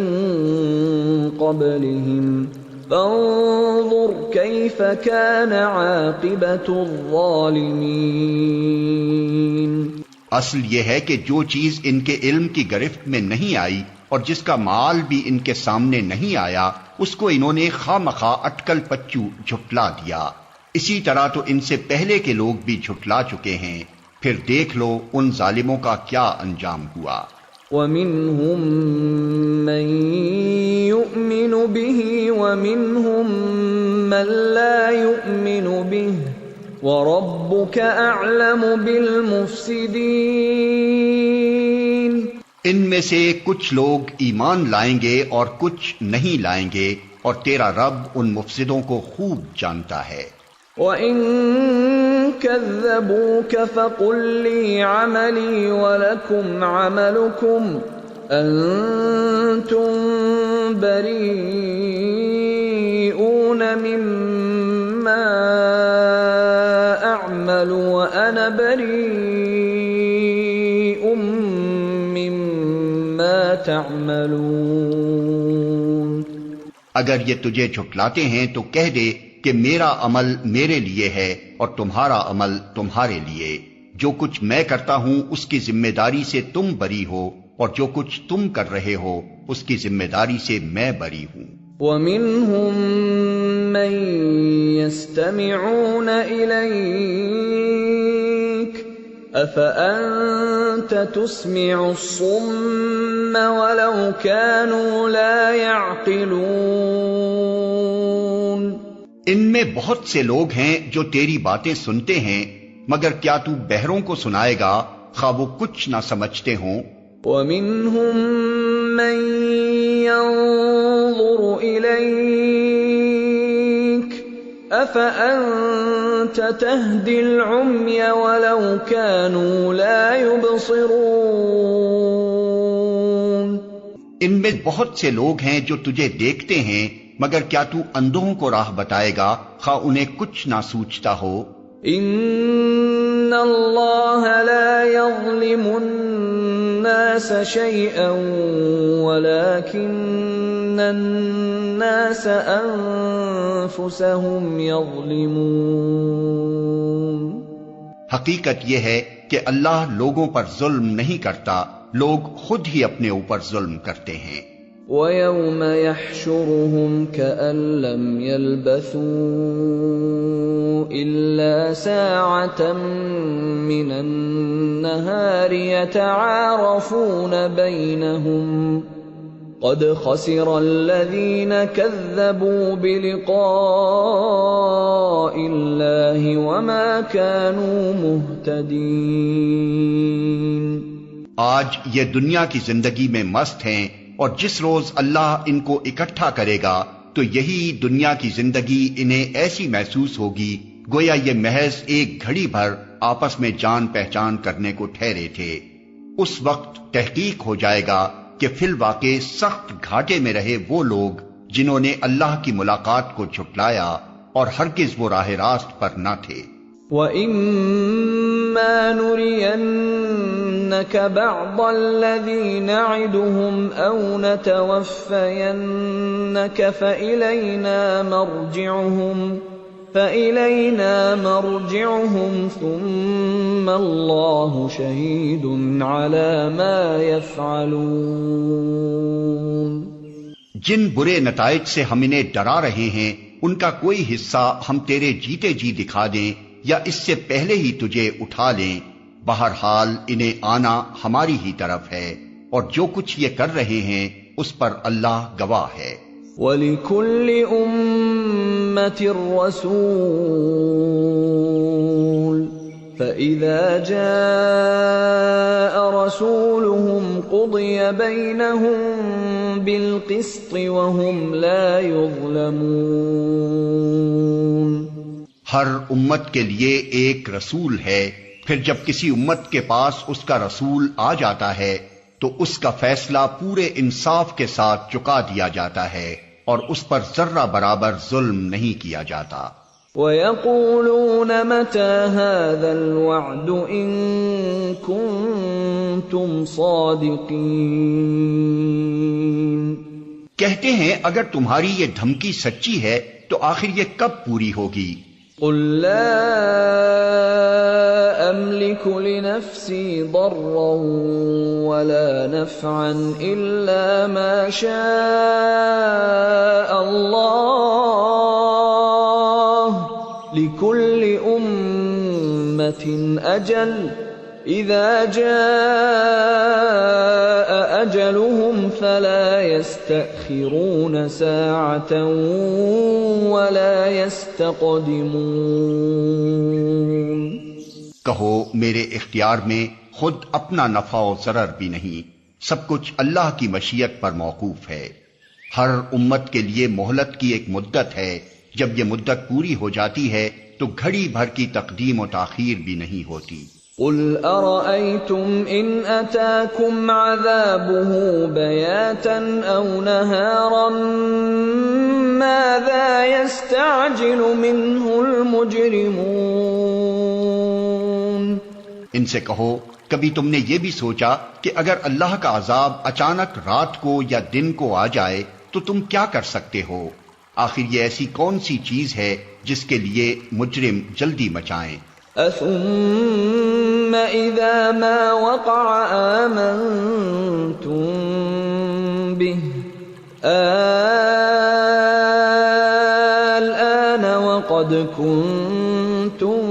قبلهم فانظر كيف كان عاقبة الظالمين۔ اصل یہ ہے کہ جو چیز ان کے علم کی گرفت میں نہیں آئی اور جس کا مال بھی ان کے سامنے نہیں آیا اس کو انہوں نے خواہ مخواہ اٹکل پچو جھٹلا دیا۔ اسی طرح تو ان سے پہلے کے لوگ بھی جھٹلا چکے ہیں، پھر دیکھ لو ان ظالموں کا کیا انجام ہوا۔ وَمِنْهُمْ مَنْ يُؤْمِنُ بِهِ وَمِنْهُمْ مَنْ لَا يُؤْمِنُ بِهِ وَرَبُّكَ أَعْلَمُ بِالْمُفْسِدِينَ۔ ان میں سے کچھ لوگ ایمان لائیں گے اور کچھ نہیں لائیں گے، اور تیرا رب ان مفسدوں کو خوب جانتا ہے۔ وَإِن كَذَّبُوكَ فَقُل لِّي عَمَلِي وَلَكُمْ عَمَلُكُمْ أَنتُم بَرِيئُونَ مِمَّا أَعْمَلُ وَأَنَا بَرِيءٌ مِّمَّا تَعْمَلُونَ۔ اگر یہ تجھے جھٹلاتے ہیں تو کہہ دے کہ میرا عمل میرے لیے ہے اور تمہارا عمل تمہارے لیے، جو کچھ میں کرتا ہوں اس کی ذمہ داری سے تم بری ہو اور جو کچھ تم کر رہے ہو اس کی ذمہ داری سے میں بری ہوں۔ وَمِنْهُمْ مَنْ يَسْتَمِعُونَ إِلَيْكَ أَفَأَنْتَ تُسْمِعُ الصُّمَّ وَلَوْ كَانُوا لَا يَعْقِلُونَ۔ ان میں بہت سے لوگ ہیں جو تیری باتیں سنتے ہیں، مگر کیا تو بہروں کو سنائے گا خواہ وہ کچھ نہ سمجھتے ہوں؟ وَمِنْهُمْ مَنْ يَنظُرُ إِلَيْكَ أَفَأَنْتَ تَهْدِي الْعُمْيَ وَلَوْ كَانُوا لَا يُبْصِرُونَ۔ ان میں بہت سے لوگ ہیں جو تجھے دیکھتے ہیں، مگر کیا تو اندھوں کو راہ بتائے گا خواہ انہیں کچھ نہ سوچتا ہو؟ ان اللہ لا یظلم الناس شیئا ولکن الناس انفسهم یظلمون۔ حقیقت یہ ہے کہ اللہ لوگوں پر ظلم نہیں کرتا، لوگ خود ہی اپنے اوپر ظلم کرتے ہیں۔ وَيَوْمَ يَحْشُرُهُمْ كَأَن لَّمْ يَلْبَثُوا إِلَّا سَاعَةً مِّنَ النَّهَارِ يَتَعَارَفُونَ بَيْنَهُمْ قَدْ خَسِرَ الَّذِينَ كَذَّبُوا بِلِقَاءِ اللَّهِ وَمَا كَانُوا مُهْتَدِينَ۔ آج یہ دنیا کی زندگی میں مست ہیں، اور جس روز اللہ ان کو اکٹھا کرے گا تو یہی دنیا کی زندگی انہیں ایسی محسوس ہوگی گویا یہ محض ایک گھڑی بھر آپس میں جان پہچان کرنے کو ٹھہرے تھے۔ اس وقت تحقیق ہو جائے گا کہ فی الواقع سخت گھاٹے میں رہے وہ لوگ جنہوں نے اللہ کی ملاقات کو جھٹلایا اور ہرگز وہ راہ راست پر نہ تھے۔ وَإِمَّا نُرِيَنَّكَ بَعْضَ الَّذِي نَعِدُهُمْ أَوْ نَتَوَفَّيَنَّكَ فَإِلَيْنَا مَرْجِعُهُمْ ثُمَّ اللَّهُ شَهِيدٌ عَلَى مَا يَفْعَلُونَ۔ جن برے نتائج سے ہم انہیں ڈرا رہے ہیں ان کا کوئی حصہ ہم تیرے جیتے جی دکھا دیں یا اس سے پہلے ہی تجھے اٹھا لیں، بہرحال انہیں آنا ہماری ہی طرف ہے، اور جو کچھ یہ کر رہے ہیں اس پر اللہ گواہ ہے۔ وَلِكُلِّ أُمَّةٍ رَّسُولٌ فَإِذَا جَاءَ رَسُولُهُمْ قُضِيَ بَيْنَهُم بِالْقِسْطِ وَهُمْ لَا يُظْلَمُونَ۔ ہر امت کے لیے ایک رسول ہے، پھر جب کسی امت کے پاس اس کا رسول آ جاتا ہے تو اس کا فیصلہ پورے انصاف کے ساتھ چکا دیا جاتا ہے اور اس پر ذرہ برابر ظلم نہیں کیا جاتا۔ وَيَقُولُونَ مَتَى هَذَا الْوَعْدُ إِن كُنتُمْ صَادِقِينَ۔ کہتے ہیں اگر تمہاری یہ دھمکی سچی ہے تو آخر یہ کب پوری ہوگی؟ قُل لَّا أَمْلِكُ لِنَفْسِي ضَرًّا وَلَا نَفْعًا إِلَّا مَا شَاءَ اللَّهُ لِكُلِّ أُمَّةٍ أَجَلٌ إِذَا جَاءَ أَجَلُهُمْ فَلَا يَسْتَأْخِرُونَ سَاعَةً وَلَا يَسْتَقْدِمُونَ۔ کہو میرے اختیار میں خود اپنا نفع و ضرر بھی نہیں، سب کچھ اللہ کی مشیت پر موقوف ہے۔ ہر امت کے لیے مہلت کی ایک مدت ہے، جب یہ مدت پوری ہو جاتی ہے تو گھڑی بھر کی تقدیم و تاخیر بھی نہیں ہوتی۔ قُلْ أَرَأَيْتُمْ إِنْ أَتَاكُمْ عَذَابُهُ بَيَاتًا أَوْ نَهَارًا مَاذَا يَسْتَعْجِلُ مِنْهُ الْمُجْرِمُونَ۔ ان سے کہو کبھی تم نے یہ بھی سوچا کہ اگر اللہ کا عذاب اچانک رات کو یا دن کو آ جائے تو تم کیا کر سکتے ہو؟ آخر یہ ایسی کون سی چیز ہے جس کے لیے مجرم جلدی مچائیں؟ أَثُمَّ إِذَا مَا وَقَعَ آمَنْتُمْ بِهِ الْآنَ وَقَدْ كُنْتُمْ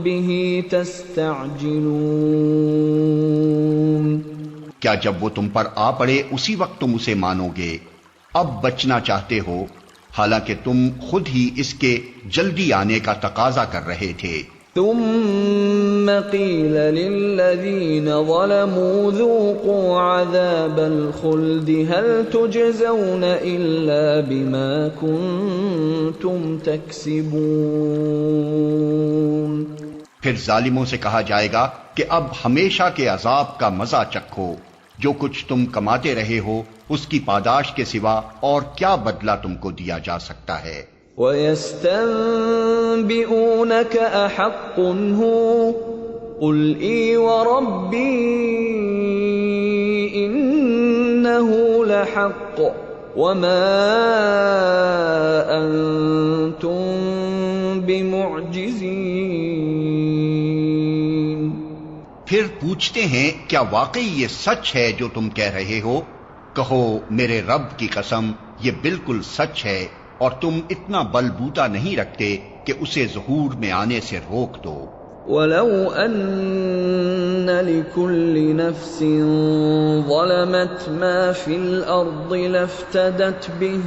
بِهِ تَسْتَعْجِلُونَ۔ کیا جب وہ تم پر آ پڑے اسی وقت تم اسے مانو گے؟ اب بچنا چاہتے ہو حالانکہ تم خود ہی اس کے جلدی آنے کا تقاضا کر رہے تھے۔ ثم قيل للذين ظلموا ذوقوا عذاب الخلد هل تجزون إلا بما كنتم تكسبون۔ پھر ظالموں سے کہا جائے گا کہ اب ہمیشہ کے عذاب کا مزہ چکھو، جو کچھ تم کماتے رہے ہو اس کی پاداش کے سوا اور کیا بدلہ تم کو دیا جا سکتا ہے۔ وَيَسْتَنبِئُونَكَ أَحَقٌّ هُوَ قُلْ إِي وَرَبِّي إِنَّهُ لَحَقٌّ وَمَا أَنْتُمْ بِمُعْجِزِينَ۔ پھر پوچھتے ہیں کیا واقعی یہ سچ ہے جو تم کہہ رہے ہو؟ کہو میرے رب کی قسم یہ بالکل سچ ہے، اور تم اتنا بل بوتا نہیں رکھتے کہ اسے ظہور میں آنے سے روک دو۔ وَلَوْ أَنَّ لِكُلِّ نَفْسٍ ظَلَمَتْ مَا فِي الْأَرْضِ لَافْتَدَتْ بِهِ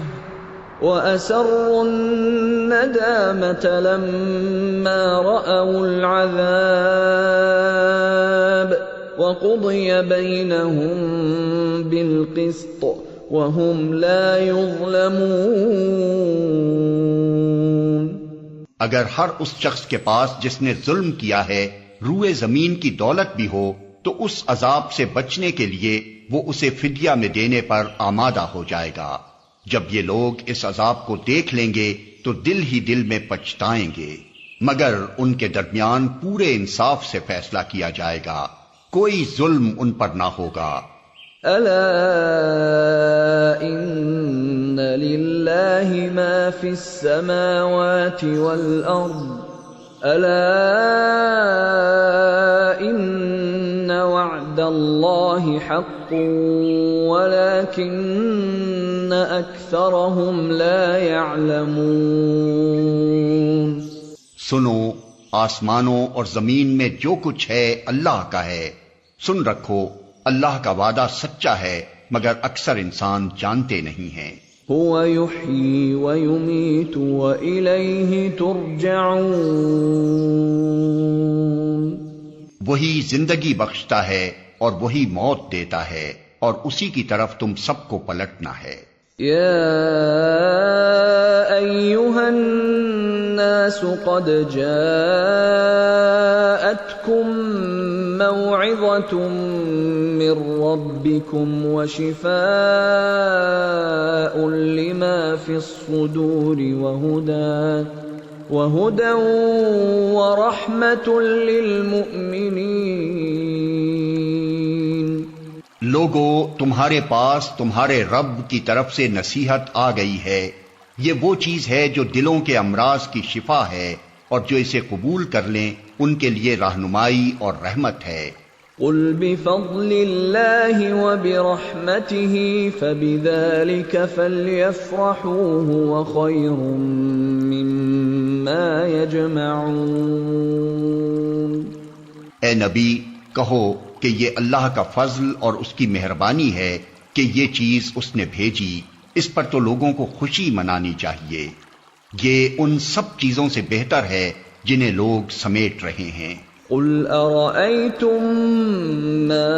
وَأَسَرُّوا النَّدَامَةَ لَمَّا رَأَوُا الْعَذَابَ وَقُضِيَ بَيْنَهُم بِالْقِسْطِ وَهُمْ لَا يُظْلَمُونَ۔ اگر ہر اس شخص کے پاس جس نے ظلم کیا ہے روئے زمین کی دولت بھی ہو تو اس عذاب سے بچنے کے لیے وہ اسے فدیہ میں دینے پر آمادہ ہو جائے گا۔ جب یہ لوگ اس عذاب کو دیکھ لیں گے تو دل ہی دل میں پچھتائیں گے، مگر ان کے درمیان پورے انصاف سے فیصلہ کیا جائے گا، کوئی ظلم ان پر نہ ہوگا۔ أَلَا إِنَّ لِلَّهِ مَا فِي السَّمَاوَاتِ وَالْأَرْضِ أَلَا إِنَّ وَعْدَ اللَّهِ حَقٌّ وَلَكِنَّ أَكْثَرَهُمْ لَا يَعْلَمُونَ۔ سنو، آسمانوں اور زمین میں جو کچھ ہے اللہ کا ہے، سن رکھو اللہ کا وعدہ سچا ہے مگر اکثر انسان جانتے نہیں ہیں۔ هو يحيي ويميت وإليه ترجعون۔ وہی زندگی بخشتا ہے اور وہی موت دیتا ہے اور اسی کی طرف تم سب کو پلٹنا ہے۔ يا أيها الناس قد جاءتكم موعظة من ربكم وشفاء لما في الصدور وهدى ورحمة للمؤمنين۔ لوگو، تمہارے پاس تمہارے رب کی طرف سے نصیحت آ گئی ہے، یہ وہ چیز ہے جو دلوں کے امراض کی شفا ہے، اور جو اسے قبول کر لیں ان کے لیے رہنمائی اور رحمت ہے۔ قل بفضل اللہ وبرحمتہ فبذلک فلیفرحوا هو خیر مما یجمعون۔ اے نبی، کہو کہ یہ اللہ کا فضل اور اس کی مہربانی ہے کہ یہ چیز اس نے بھیجی، اس پر تو لوگوں کو خوشی منانی چاہیے، یہ ان سب چیزوں سے بہتر ہے جنہیں لوگ سمیٹ رہے ہیں۔ قل ارأيتم ما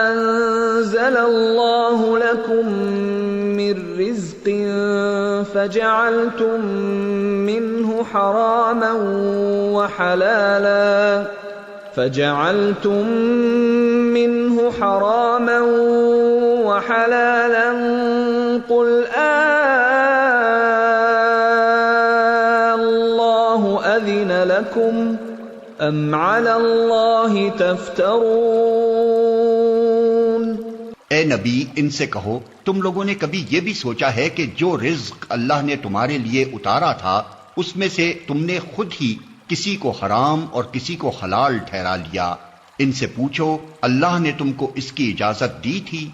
انزل الله لكم من رزق فجعلتم منه حراما وحلالا قل الله أذن لكم أم على الله تفترون۔ اے نبی، ان سے کہو تم لوگوں نے کبھی یہ بھی سوچا ہے کہ جو رزق اللہ نے تمہارے لیے اتارا تھا اس میں سے تم نے خود ہی کسی کو حرام اور کسی کو حلال ٹھہرا لیا؟ ان سے پوچھو اللہ نے تم کو اس کی اجازت دی تھی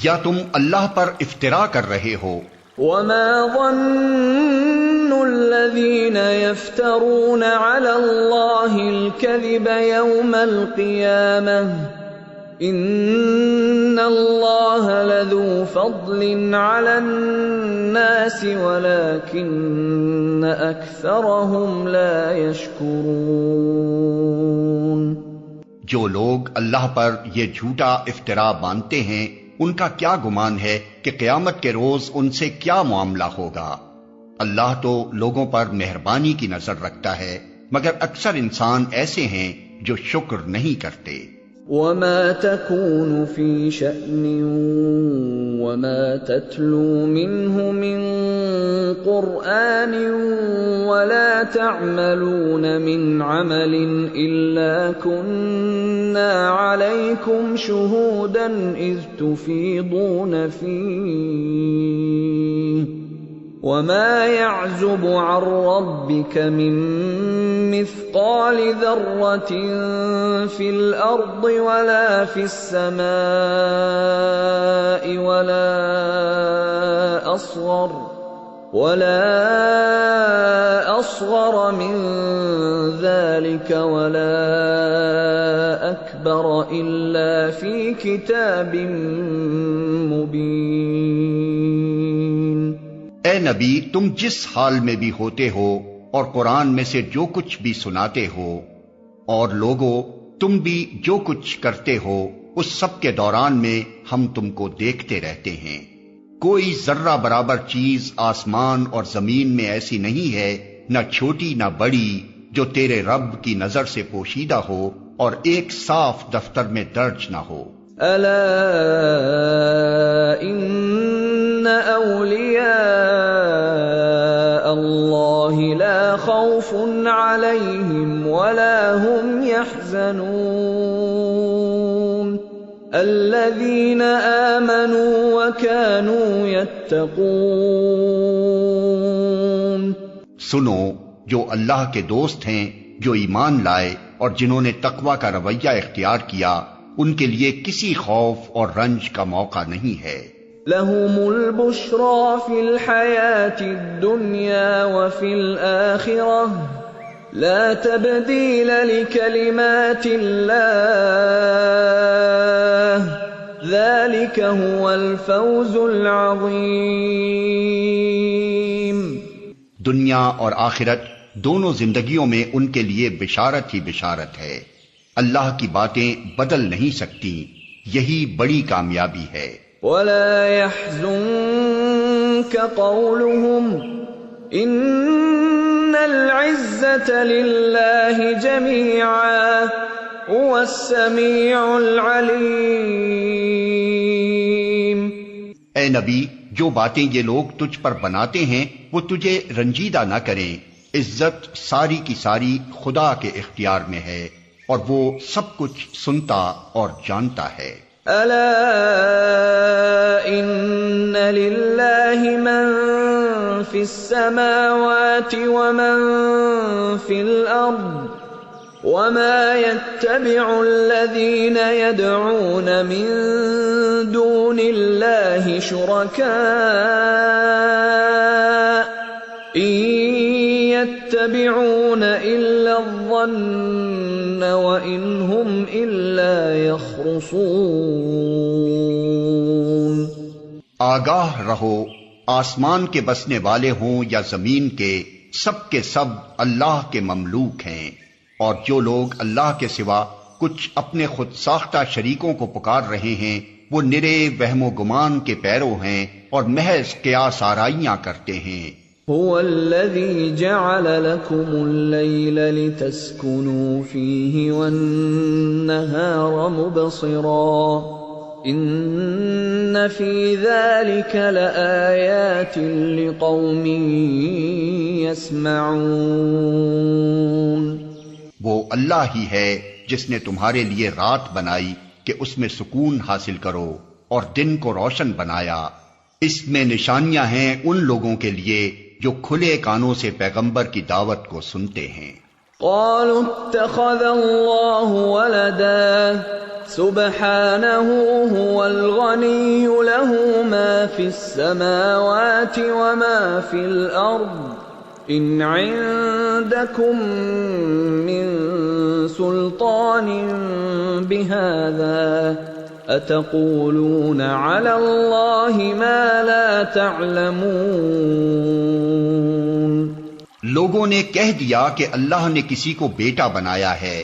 یا تم اللہ پر افترا کر رہے ہو؟ وما ظن الذين يفترون على الله الكذب يوم القيامة إن الله لذو فضل على الناس ولكن أكثرهم لا يشكرون۔ جو لوگ اللہ پر یہ جھوٹا افطرا باندھتے ہیں ان کا کیا گمان ہے کہ قیامت کے روز ان سے کیا معاملہ ہوگا؟ اللہ تو لوگوں پر مہربانی کی نظر رکھتا ہے مگر اکثر انسان ایسے ہیں جو شکر نہیں کرتے۔ وما تكون في شأن وما تتلو منه من قرآن ولا تعملون من عمل إلا كنا عليكم شهودا إذ تفيضون فيه وما يعزب عن ربك من مثقال ذرة في الأرض ولا في السماء ولا أصغر من ذلك ولا أكبر إلا في كتاب مبين۔ اے نبی، تم جس حال میں بھی ہوتے ہو اور قرآن میں سے جو کچھ بھی سناتے ہو، اور لوگو تم بھی جو کچھ کرتے ہو، اس سب کے دوران میں ہم تم کو دیکھتے رہتے ہیں۔ کوئی ذرہ برابر چیز آسمان اور زمین میں ایسی نہیں ہے، نہ چھوٹی نہ بڑی، جو تیرے رب کی نظر سے پوشیدہ ہو اور ایک صاف دفتر میں درج نہ ہو۔ الا ان اولیاء اللہ لا خوف علیہم ولا هم يحزنون الذین آمنوا وكانوا يتقون۔ سنو، جو اللہ کے دوست ہیں، جو ایمان لائے اور جنہوں نے تقوی کا رویہ اختیار کیا، ان کے لیے کسی خوف اور رنج کا موقع نہیں ہے۔ لهم البشرى في الحياة الدنيا وفي الآخرة لا تبديل لكلمات الله ذلك هو الفوز العظيم۔ دنیا اور آخرت دونوں زندگیوں میں ان کے لیے بشارت ہی بشارت ہے۔ اللہ کی باتیں بدل نہیں سکتی، یہی بڑی کامیابی ہے۔ وَلَا يَحْزُنكَ قَوْلُهُمْ إِنَّ الْعِزَّةَ لِلَّهِ جَمِيعًا هُوَ السَّمِيعُ الْعَلِيمُ۔ اے نبی، جو باتیں یہ لوگ تجھ پر بناتے ہیں وہ تجھے رنجیدہ نہ کریں، عزت ساری کی ساری خدا کے اختیار میں ہے اور وہ سب کچھ سنتا اور جانتا ہے۔ الا ان للہ من فی السماوات ومن فی الارض وما يتبع الذین يدعون من دون اللہ شرکاء ان يتبعون الا الظن وان هم الا يخرصون۔ آگاہ رہو، آسمان کے بسنے والے ہوں یا زمین کے سب اللہ کے مملوک ہیں، اور جو لوگ اللہ کے سوا کچھ اپنے خود ساختہ شریکوں کو پکار رہے ہیں وہ نرے وہم و گمان کے پیرو ہیں اور محض قیاس آرائیاں کرتے ہیں۔ هو الذي جعل لكم الليل لتسكنوا فيه والنهار مبصرا إن في ذلك لآيات لقوم يسمعون۔ وہ اللہ ہی ہے جس نے تمہارے لیے رات بنائی کہ اس میں سکون حاصل کرو اور دن کو روشن بنایا، اس میں نشانیاں ہیں ان لوگوں کے لیے جو کھلے کانوں سے پیغمبر کی دعوت کو سنتے ہیں۔ قالوا اتخذ اللہ ولدا سبحانہ هو الغنی له ما في السماوات وما في الارض ان عندكم من سلطان بهذا اتقولون على اللہ ما لا تعلمون۔ لوگوں نے کہہ دیا کہ اللہ نے کسی کو بیٹا بنایا ہے۔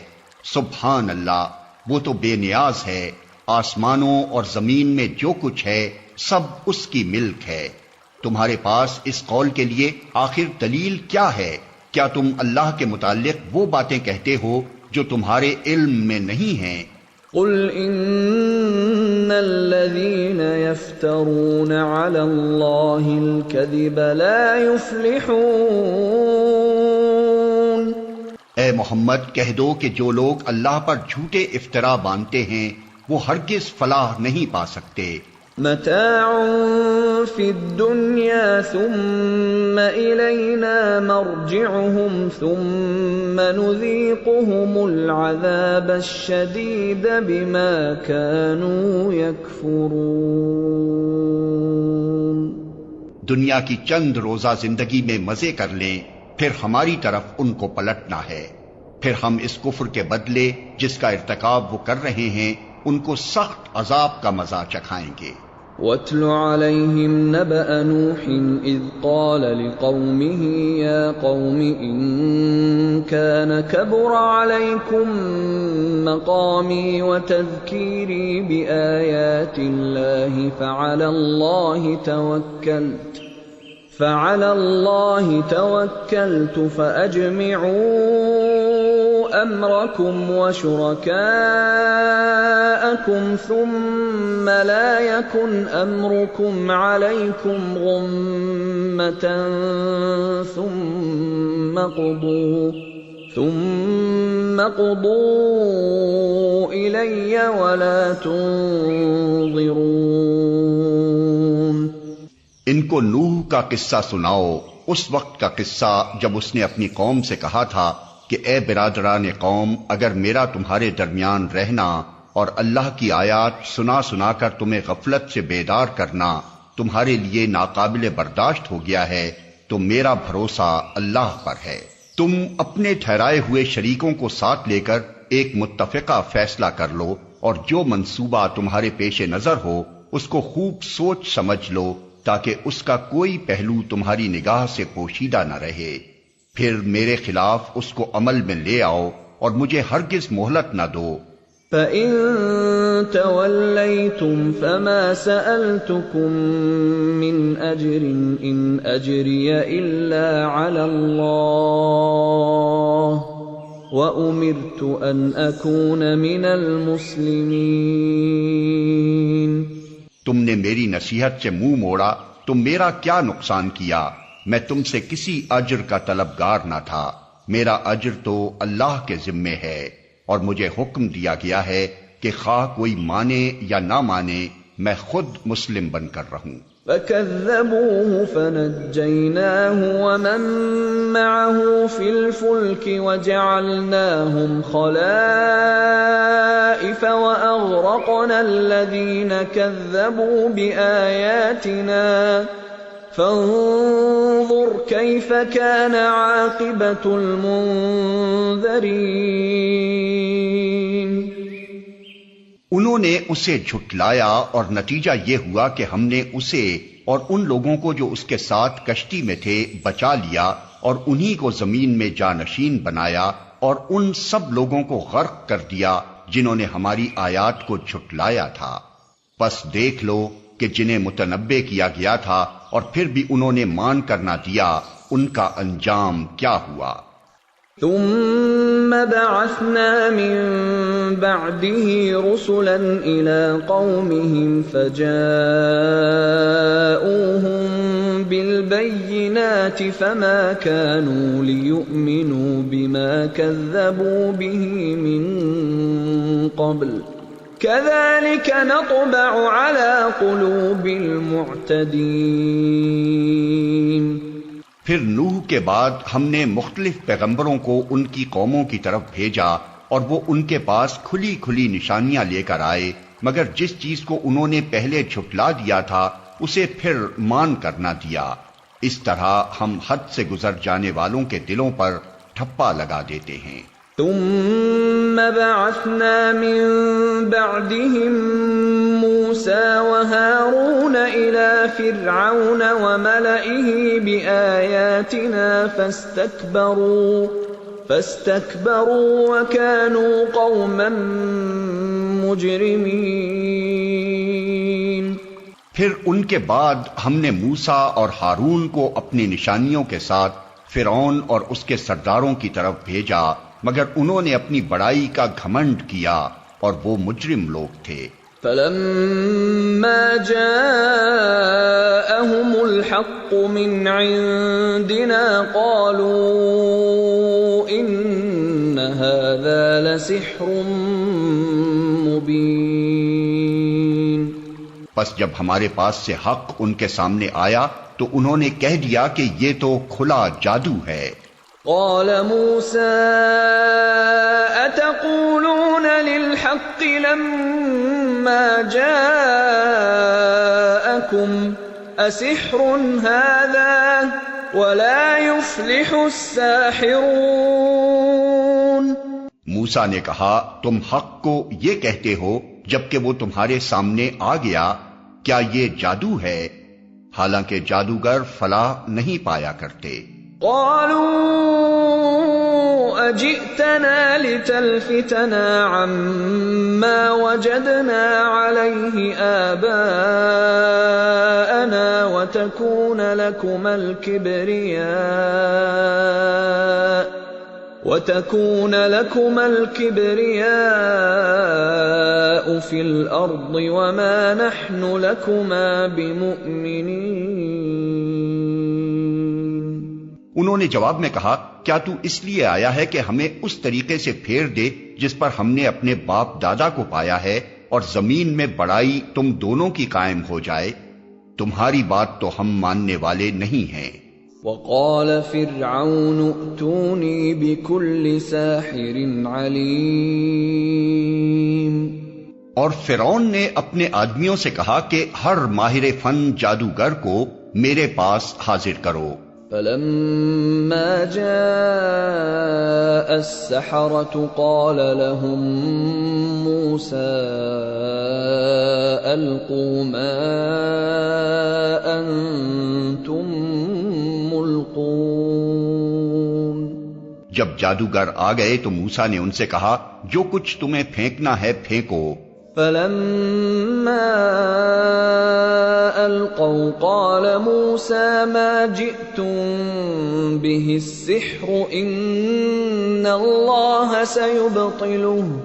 سبحان اللہ، وہ تو بے نیاز ہے، آسمانوں اور زمین میں جو کچھ ہے سب اس کی ملک ہے۔ تمہارے پاس اس قول کے لیے آخر دلیل کیا ہے؟ کیا تم اللہ کے متعلق وہ باتیں کہتے ہو جو تمہارے علم میں نہیں ہیں؟ قل ان الذين يفترون على الله الكذب لا يفلحون۔ اے محمد کہہ دو کہ جو لوگ اللہ پر جھوٹے افطرا باندھتے ہیں وہ ہرگز فلاح نہیں پا سکتے۔ متاع فی الدنیا ثم الینا مرجعهم ثم نذیقهم العذاب الشدید بما كانوا یکفرون۔ دنیا کی چند روزہ زندگی میں مزے کر لیں، پھر ہماری طرف ان کو پلٹنا ہے، پھر ہم اس کفر کے بدلے جس کا ارتکاب وہ کر رہے ہیں ان کو سخت عذاب کا مزہ چکھائیں گے۔ وَاتْلُ عَلَيْهِمْ نَبَأَ نُوحٍ إِذْ قَالَ لِقَوْمِهِ يَا قَوْمِ إِن كَانَ كَبُرَ عَلَيْكُمْ مَقَامِي وَتَذْكِيرِي بِآيَاتِ اللَّهِ فَعَلَى اللَّهِ تَوَكَّلْتُ فَأَجْمِعُوا أَمْرَكُمْ وَشُرَكَاءَكُمْ ثُمَّ لَا يَكُنْ أَمْرُكُمْ عَلَيْكُمْ غُمَّةً ثُمَّ قُضُوا إِلَيَّ وَلَا تُنظِرُونَ۔ ان کو نوح کا قصہ سناؤ، اس وقت کا قصہ جب اس نے اپنی قوم سے کہا تھا کہ اے برادران قوم، اگر میرا تمہارے درمیان رہنا اور اللہ کی آیات سنا سنا کر تمہیں غفلت سے بیدار کرنا تمہارے لیے ناقابل برداشت ہو گیا ہے تو میرا بھروسہ اللہ پر ہے۔ تم اپنے ٹھہرائے ہوئے شریکوں کو ساتھ لے کر ایک متفقہ فیصلہ کر لو، اور جو منصوبہ تمہارے پیش نظر ہو اس کو خوب سوچ سمجھ لو تاکہ اس کا کوئی پہلو تمہاری نگاہ سے پوشیدہ نہ رہے، پھر میرے خلاف اس کو عمل میں لے آؤ اور مجھے ہرگز مہلت نہ دو۔ فَإِن تَوَلَّيْتُمْ فَمَا سَأَلْتُكُم مِّنْ أَجْرٍ إِنْ أَجْرِيَ إِلَّا عَلَى اللَّهِ وَأُمِرْتُ أَنْ أَكُونَ مِنَ الْمُسْلِمِينَ۔ تم نے میری نصیحت سے منہ موڑا، تم میرا کیا نقصان کیا؟ میں تم سے کسی اجر کا طلبگار نہ تھا، میرا اجر تو اللہ کے ذمے ہے، اور مجھے حکم دیا گیا ہے کہ خواہ کوئی مانے یا نہ مانے میں خود مسلم بن کر رہوں۔ فَكَذَّبُوهُ فَنَجَّيْنَاهُ وَمَن مَّعَهُ فِي الْفُلْكِ وَجَعَلْنَاهُمْ خَلَائِفَ وَأَغْرَقْنَا الَّذِينَ كَذَّبُوا بِآيَاتِنَا فَانظُرْ كَيْفَ كَانَ عَاقِبَةُ الْمُنذَرِينَ۔ انہوں نے اسے جھٹلایا اور نتیجہ یہ ہوا کہ ہم نے اسے اور ان لوگوں کو جو اس کے ساتھ کشتی میں تھے بچا لیا، اور انہی کو زمین میں جانشین بنایا، اور ان سب لوگوں کو غرق کر دیا جنہوں نے ہماری آیات کو جھٹلایا تھا۔ پس دیکھ لو کہ جنہیں متنبع کیا گیا تھا اور پھر بھی انہوں نے مان کر نہ دیا، ان کا انجام کیا ہوا۔ ثم بعثنا من بعده رسلا إلى قومهم فجاءوهم بالبينات فما كانوا ليؤمنوا بما كذبوا به من قبل كذلك نطبع على قلوب المعتدين۔ پھر نوح کے بعد ہم نے مختلف پیغمبروں کو ان کی قوموں کی طرف بھیجا، اور وہ ان کے پاس کھلی کھلی نشانیاں لے کر آئے، مگر جس چیز کو انہوں نے پہلے جھٹلا دیا تھا اسے پھر مان کر نہ دیا۔ اس طرح ہم حد سے گزر جانے والوں کے دلوں پر ٹھپا لگا دیتے ہیں۔ ثم بعثنا من بعدهم موسى وهارون إلى فرعون وملئه بآياتنا فاستكبروا وكانوا قوما مجرمين۔ پھر ان کے بعد ہم نے موسیٰ اور ہارون کو اپنی نشانیوں کے ساتھ فرعون اور اس کے سرداروں کی طرف بھیجا، مگر انہوں نے اپنی بڑائی کا گھمنڈ کیا اور وہ مجرم لوگ تھے۔ فَلَمَّا جَاءَهُمُ الْحَقُّ مِنْ عِنْدِنَا قَالُوا إِنَّ هَذَا لَسِحْرٌ مُبِينٌ۔ پس جب ہمارے پاس سے حق ان کے سامنے آیا تو انہوں نے کہہ دیا کہ یہ تو کھلا جادو ہے۔ قال موسى أتقولون للحق لما جاءكم أسحر هذا ولا يفلح الساحرون۔ موسیٰ نے کہا تم حق کو یہ کہتے ہو جبکہ وہ تمہارے سامنے آ گیا، کیا یہ جادو ہے؟ حالانکہ جادوگر فلاح نہیں پایا کرتے۔ قالوا أجئتنا لتلفتنا عما وجدنا عليه آباءنا وتكون لكما الكبرياء في الأرض وما نحن لكما بمؤمنين۔ انہوں نے جواب میں کہا کیا تو اس لیے آیا ہے کہ ہمیں اس طریقے سے پھیر دے جس پر ہم نے اپنے باپ دادا کو پایا ہے، اور زمین میں بڑائی تم دونوں کی قائم ہو جائے؟ تمہاری بات تو ہم ماننے والے نہیں ہیں۔ وقال فرعون ائتوني بكل ساحر عليم۔ اور فرعون نے اپنے آدمیوں سے کہا کہ ہر ماہر فن جادوگر کو میرے پاس حاضر کرو۔ فلما جاء السحرة قال لهم موسى ألقوا ما أنتم ملقون۔ جب جادوگر آ گئے تو موسیٰ نے ان سے کہا جو کچھ تمہیں پھینکنا ہے پھینکو۔ فلما ألقوا قال موسى ما جئتم به السحر إن الله سيبطله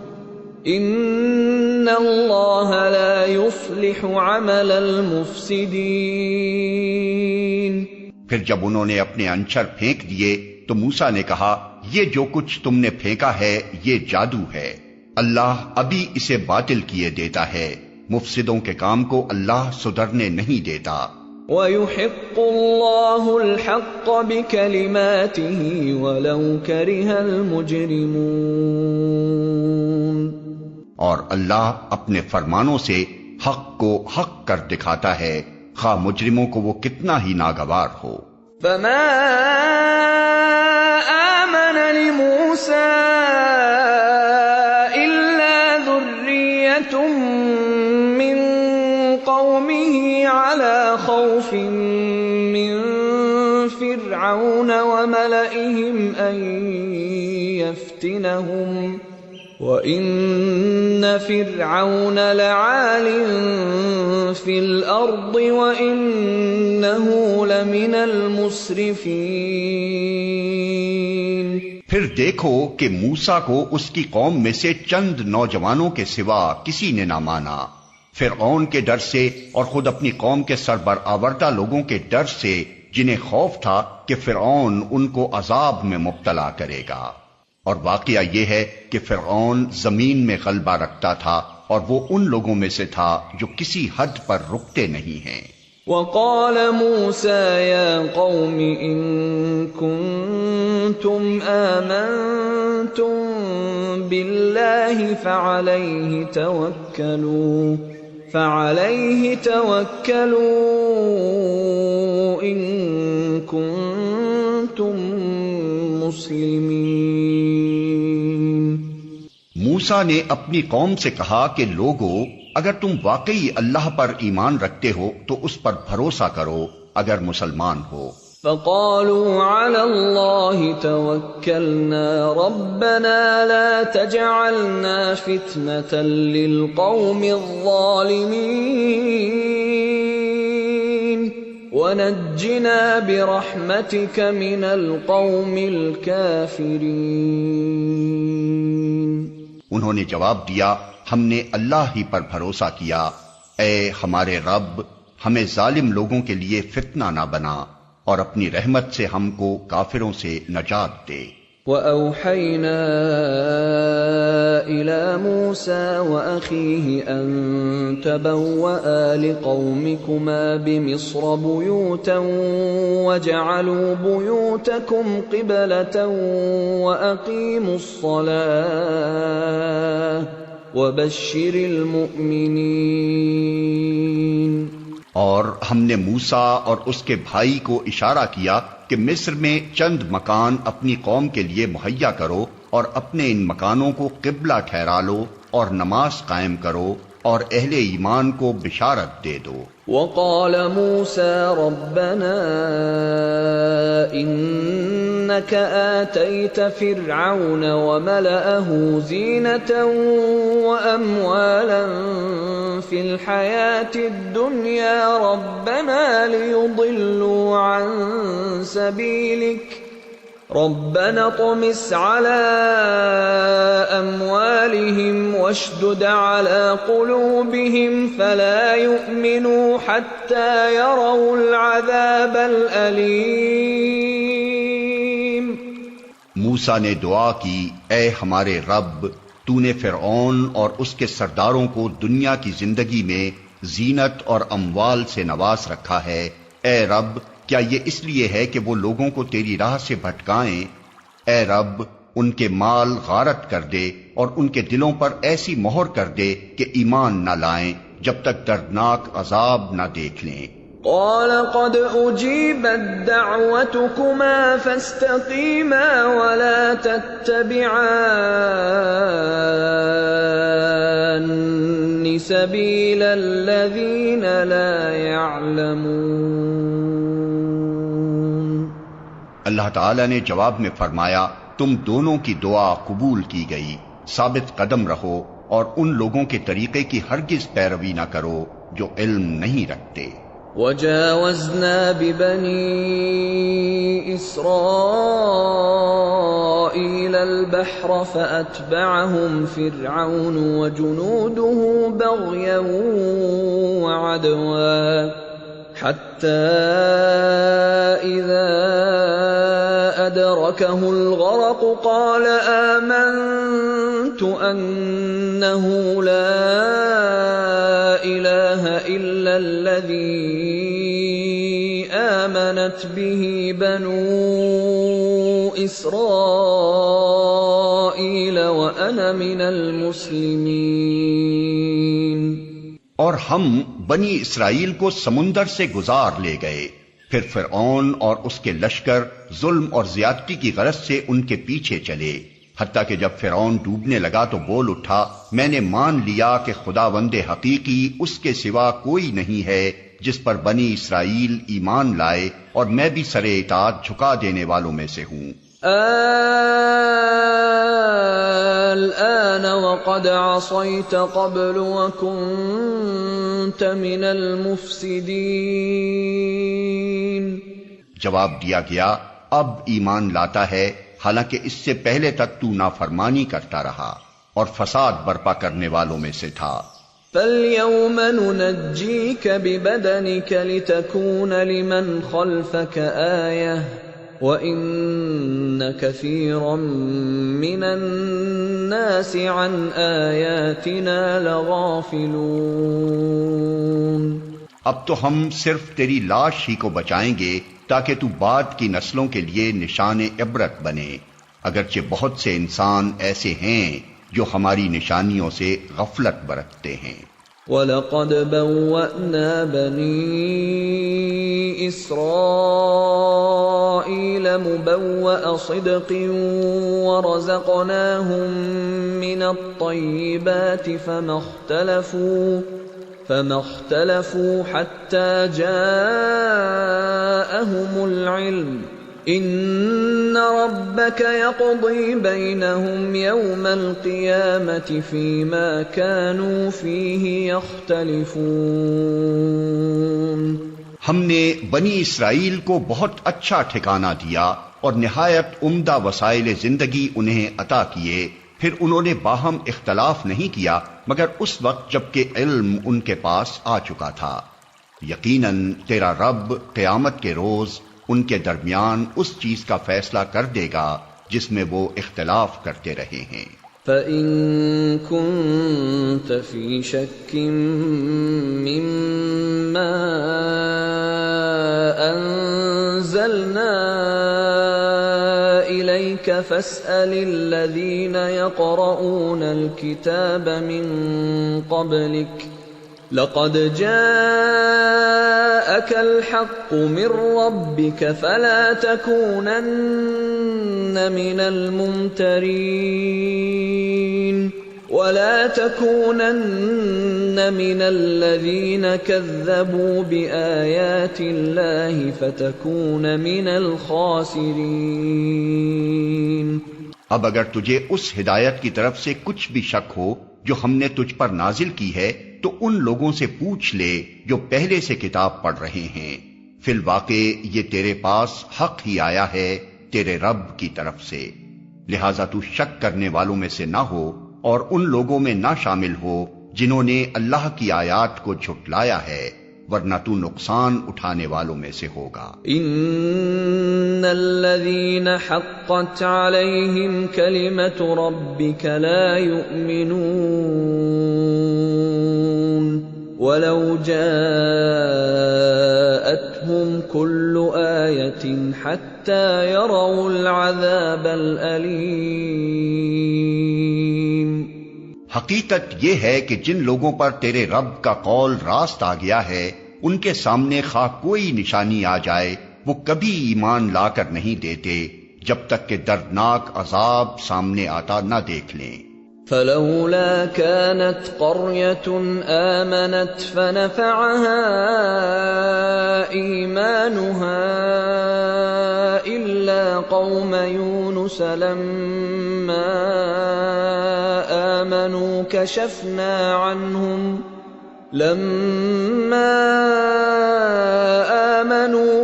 إن الله لا يفلح عمل المفسدين۔ پھر جب انہوں نے اپنے انچر پھینک دیے تو موسیٰ نے کہا یہ جو کچھ تم نے پھینکا ہے یہ جادو ہے، اللہ ابھی اسے باطل کیے دیتا ہے، مفسدوں کے کام کو اللہ سدھرنے نہیں دیتا۔ وَيُحِقُّ اللَّهُ الْحَقَّ بِكَلِمَاتِهِ وَلَوْ كَرِهَ الْمُجْرِمُونَ۔ اور اللہ اپنے فرمانوں سے حق کو حق کر دکھاتا ہے، خواہ مجرموں کو وہ کتنا ہی ناگوار ہو۔ فَمَا آمَنَ لِمُوسَىٰ إِلَّا ذُرِّيَّةٌ مِّن قَوْمِهِ عَلَىٰ خَوْفٍ مِّن فِرْعَوْنَ وَمَلَئِهِمْ أَن يَفْتِنَهُمْ وَإِنَّ فِرْعَوْنَ لَعَالٍ فِي الْأَرْضِ وَإِنَّهُ لَمِنَ الْمُسْرِفِينَ۔ پھر دیکھو کہ موسیٰ کو اس کی قوم میں سے چند نوجوانوں کے سوا کسی نے نہ مانا، فرعون کے ڈر سے اور خود اپنی قوم کے سربرآوردہ لوگوں کے ڈر سے، جنہیں خوف تھا کہ فرعون ان کو عذاب میں مبتلا کرے گا۔ اور واقعہ یہ ہے کہ فرعون زمین میں غلبہ رکھتا تھا اور وہ ان لوگوں میں سے تھا جو کسی حد پر رکتے نہیں ہیں۔ وقال موسى يا قوم إن كنتم آمنتم بالله فعليه توكلوا إن كنتم مسلمين۔ موسیٰ نے اپنی قوم سے کہا کہ لوگو اگر تم واقعی اللہ پر ایمان رکھتے ہو تو اس پر بھروسہ کرو اگر مسلمان ہو۔ فقالوا على الله توكلنا ربنا لا تجعلنا فتنة للقوم الظالمين ونجنا برحمتك من القوم الكافرين۔ انہوں نے جواب دیا ہم نے اللہ ہی پر بھروسہ کیا، اے ہمارے رب ہمیں ظالم لوگوں کے لیے فتنہ نہ بنا اور اپنی رحمت سے ہم کو کافروں سے نجات دے۔ وَأَوْحَيْنَا إِلَى مُوسَى وَأَخِيهِ أَن تَبَوَّآ لِقَوْمِكُمَا بِمِصْرَ بُيُوتًا وَاجْعَلُوا بُيُوتَكُمْ قِبْلَةً وَأَقِيمُوا الصَّلَاةَ وَبَشِّرِ الْمُؤْمِنِينَ۔ اور ہم نے موسیٰ اور اس کے بھائی کو اشارہ کیا کہ مصر میں چند مکان اپنی قوم کے لیے مہیا کرو اور اپنے ان مکانوں کو قبلہ ٹھہرا لو اور نماز قائم کرو اور اہل ایمان کو بشارت دے دو۔ وقال موسى ربنا إنك آتيت فرعون وملأه زينة وأموالا في الحياة الدنيا ربنا ليضلوا عن سبيلك ربنا اطمس على أموالهم واشدد على قلوبهم فلا يؤمنوا حتى يروا العذاب الأليم۔ موسیٰ نے دعا کی، اے ہمارے رب، تو نے فرعون اور اس کے سرداروں کو دنیا کی زندگی میں زینت اور اموال سے نواز رکھا ہے، اے رب کیا یہ اس لیے ہے کہ وہ لوگوں کو تیری راہ سے بھٹکائیں؟ اے رب ان کے مال غارت کر دے اور ان کے دلوں پر ایسی مہر کر دے کہ ایمان نہ لائیں جب تک دردناک عذاب نہ دیکھ لیں۔ قال قد أجيبت دعوتكما فاستقيما ولا تتبعان سبيل الذين لا يعلمون۔ اللہ تعالیٰ نے جواب میں فرمایا، تم دونوں کی دعا قبول کی گئی، ثابت قدم رہو اور ان لوگوں کے طریقے کی ہرگز پیروی نہ کرو جو علم نہیں رکھتے۔ وجاوزنا ببني إسرائيل البحر فأتبعهم فرعون وجنوده بغيا وعدوا حتى إذا أدركه الغرق قال آمنت أنه لا إله إلا الذي آمنت به بنو إسرائيل وأنا من المسلمين۔ اور ہم بنی اسرائیل کو سمندر سے گزار لے گئے، پھر فرعون اور اس کے لشکر ظلم اور زیادتی کی غرض سے ان کے پیچھے چلے، حتیٰ کہ جب فرعون ڈوبنے لگا تو بول اٹھا، میں نے مان لیا کہ خداوند حقیقی اس کے سوا کوئی نہیں ہے جس پر بنی اسرائیل ایمان لائے، اور میں بھی سر اطاعت جھکا دینے والوں میں سے ہوں۔ الآن وقد عصيت قبل وكنت من المفسدين۔ جواب دیا گیا، اب ایمان لاتا ہے، حالانکہ اس سے پہلے تک تو نافرمانی کرتا رہا اور فساد برپا کرنے والوں میں سے تھا۔ فَالْيَوْمَ نُنَجِّيكَ بِبَدَنِكَ لِتَكُونَ لِمَنْ خَلْفَكَ آيَةً وَإِنَّ كَثِيرًا مِّنَ النَّاسِ عَنْ آيَاتِنَا لَغَافِلُونَ۔ اب تو ہم صرف تیری لاش ہی کو بچائیں گے تاکہ تو بعد کی نسلوں کے لیے نشان عبرت بنے، اگرچہ بہت سے انسان ایسے ہیں جو ہماری نشانیوں سے غفلت برتتے ہیں۔ وَلَقَدْ بَوَّأْنَا بَنِي إِسْرَائِيلَ مُبَوَّأَ صِدْقٍ وَرَزَقْنَاهُم مِّنَ الطَّيِّبَاتِ فَمَا اخْتَلَفُوا حَتَّى جَاءَهُمُ الْعِلْمُ إِنَّ رَبَّكَ يَقْضِي بَيْنَهُمْ يَوْمَ الْقِيَامَةِ فِيمَا كَانُوا فِيهِ يَخْتَلِفُونَ۔ ہم نے بنی اسرائیل کو بہت اچھا ٹھکانہ دیا اور نہایت عمدہ وسائل زندگی انہیں عطا کیے، پھر انہوں نے باہم اختلاف نہیں کیا مگر اس وقت جبکہ علم ان کے پاس آ چکا تھا۔ یقیناً تیرا رب قیامت کے روز ان کے درمیان اس چیز کا فیصلہ کر دے گا جس میں وہ اختلاف کرتے رہے ہیں۔ فَإِن كُنتَ فِي شَكٍّ مِّمَّا أَنزَلْنَا إِلَيْكَ فَاسْأَلِ الَّذِينَ يَقْرَؤُونَ الْكِتَابَ مِن قَبْلِكَ لَقَدْ جَاءَكَ الْحَقُّ مِن رَّبِّكَ فَلَا تَكُونَنَّ مِنَ الْمُمْتَرِينَ وَلَا تَكُونَنَّ مِنَ الَّذِينَ كَذَّبُوا بِآيَاتِ اللَّهِ فَتَكُونَ مِنَ الْخَاسِرِينَ۔ اب اگر تجھے اس ہدایت کی طرف سے کچھ بھی شک ہو جو ہم نے تجھ پر نازل کی ہے تو ان لوگوں سے پوچھ لے جو پہلے سے کتاب پڑھ رہے ہیں، فی الواقع یہ تیرے پاس حق ہی آیا ہے تیرے رب کی طرف سے، لہذا تو شک کرنے والوں میں سے نہ ہو اور ان لوگوں میں نہ شامل ہو جنہوں نے اللہ کی آیات کو جھٹلایا ہے، ورنہ تو نقصان اٹھانے والوں میں سے ہوگا۔ ان الذين حقت عليهم كلمة ربك لا يؤمنون ولو جاءتهم كل آية حتى يروا العذاب الأليم۔ حقیقت یہ ہے کہ جن لوگوں پر تیرے رب کا قول راست آ گیا ہے ان کے سامنے خواہ کوئی نشانی آ جائے وہ کبھی ایمان لا کر نہیں دیتے جب تک کہ دردناک عذاب سامنے آتا نہ دیکھ لیں۔ فلولا كانت قرية آمنت فنفعها إيمانها إلا قوم يونس لما آمنوا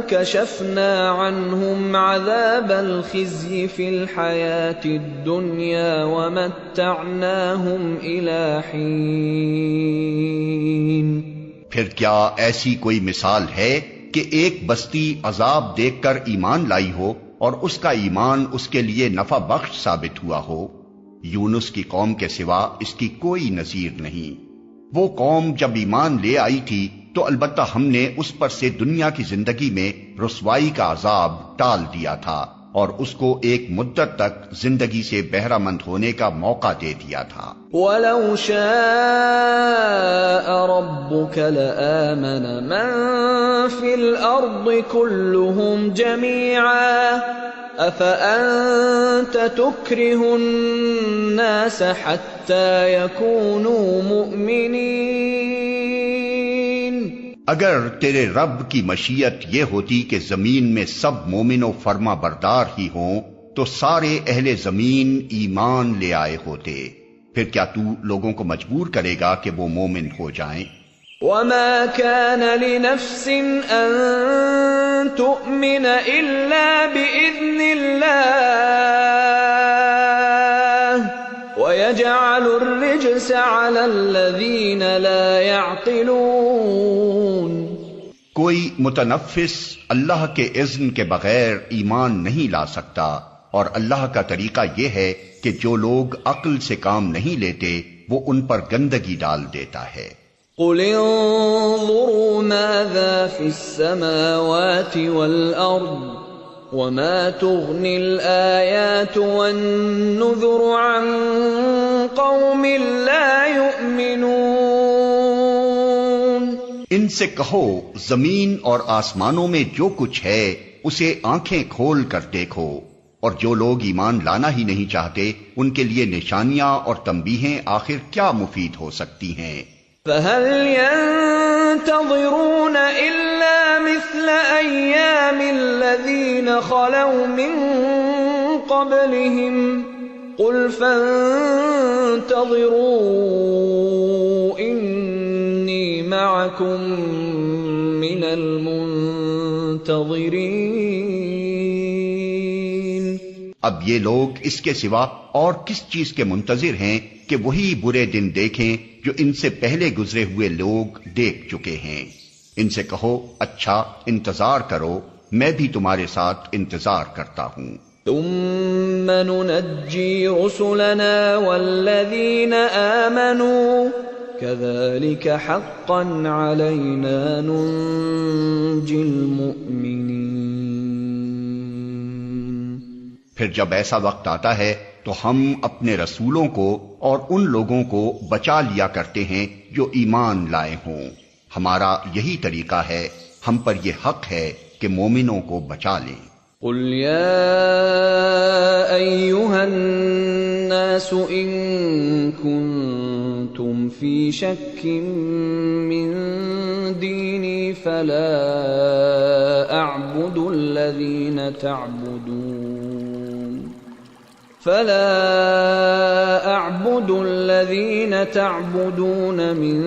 كشفنا عنهم عذاب الخزي في الحياة الدنيا ومتعناهم إلى حين۔ پھر کیا ایسی کوئی مثال ہے کہ ایک بستی عذاب دیکھ کر ایمان لائی ہو اور اس کا ایمان اس کے لیے نفع بخش ثابت ہوا ہو؟ یونس کی قوم کے سوا اس کی کوئی نظیر نہیں۔ وہ قوم جب ایمان لے آئی تھی تو البتہ ہم نے اس پر سے دنیا کی زندگی میں رسوائی کا عذاب ٹال دیا تھا اور اس کو ایک مدت تک زندگی سے بہرہ مند ہونے کا موقع دے دیا تھا۔ وَلَوْ شَاءَ رَبُّكَ لَآمَنَ مَن فِي الْأَرْضِ كُلُّهُمْ جَمِيعًا أَفَأَنْتَ تُكْرِهُ النَّاسَ حَتَّى يَكُونُوا مُؤْمِنِينَ۔ اگر تیرے رب کی مشیت یہ ہوتی کہ زمین میں سب مومن و فرما بردار ہی ہوں تو سارے اہل زمین ایمان لے آئے ہوتے، پھر کیا تو لوگوں کو مجبور کرے گا کہ وہ مومن ہو جائیں؟ وَمَا كَانَ لِنَفْسٍ أَن تُؤْمِنَ إِلَّا بِإِذْنِ اللَّهِ وَيَجْعَلُ الرِّجْسَ عَلَى الَّذِينَ لَا يَعْقِلُونَ۔ کوئی متنفس اللہ کے اذن کے بغیر ایمان نہیں لا سکتا، اور اللہ کا طریقہ یہ ہے کہ جو لوگ عقل سے کام نہیں لیتے وہ ان پر گندگی ڈال دیتا ہے۔ قُلِ انظُرُوا مَاذَا فِي السَّمَاوَاتِ وَالْأَرْضِ وَمَا تُغْنِي الْآيَاتُ وَالنُّذُرُ عَن قَوْمٍ لَا يُؤْمِنُونَ۔ ان سے کہو زمین اور آسمانوں میں جو کچھ ہے اسے آنکھیں کھول کر دیکھو، اور جو لوگ ایمان لانا ہی نہیں چاہتے ان کے لیے نشانیاں اور تنبیہیں آخر کیا مفید ہو سکتی ہیں؟ فَهَلْ يَنتَظِرُونَ إِلَّا مِثْلَ أَيَّامِ الَّذِينَ خَلَوْا مِن قَبْلِهِمْ قُلْ فَانتَظِرُوا إِنِّي مَعَكُمْ مِنَ الْمُنتَظِرِينَ۔ اب یہ لوگ اس کے سوا اور کس چیز کے منتظر ہیں کہ وہی برے دن دیکھیں جو ان سے پہلے گزرے ہوئے لوگ دیکھ چکے ہیں۔ ان سے کہو اچھا انتظار کرو، میں بھی تمہارے ساتھ انتظار کرتا ہوں۔ ثُمَّ ثم ننجي رسلنا والذين آمنوا كذلك حقا علينا ننجي المؤمنين۔ پھر جب ایسا وقت آتا ہے تو ہم اپنے رسولوں کو اور ان لوگوں کو بچا لیا کرتے ہیں جو ایمان لائے ہوں۔ ہمارا یہی طریقہ ہے، ہم پر یہ حق ہے کہ مومنوں کو بچا لیں۔ قل يا أيها الناس إن كنتم في شك من ديني فلا أعبد الذين تعبدون من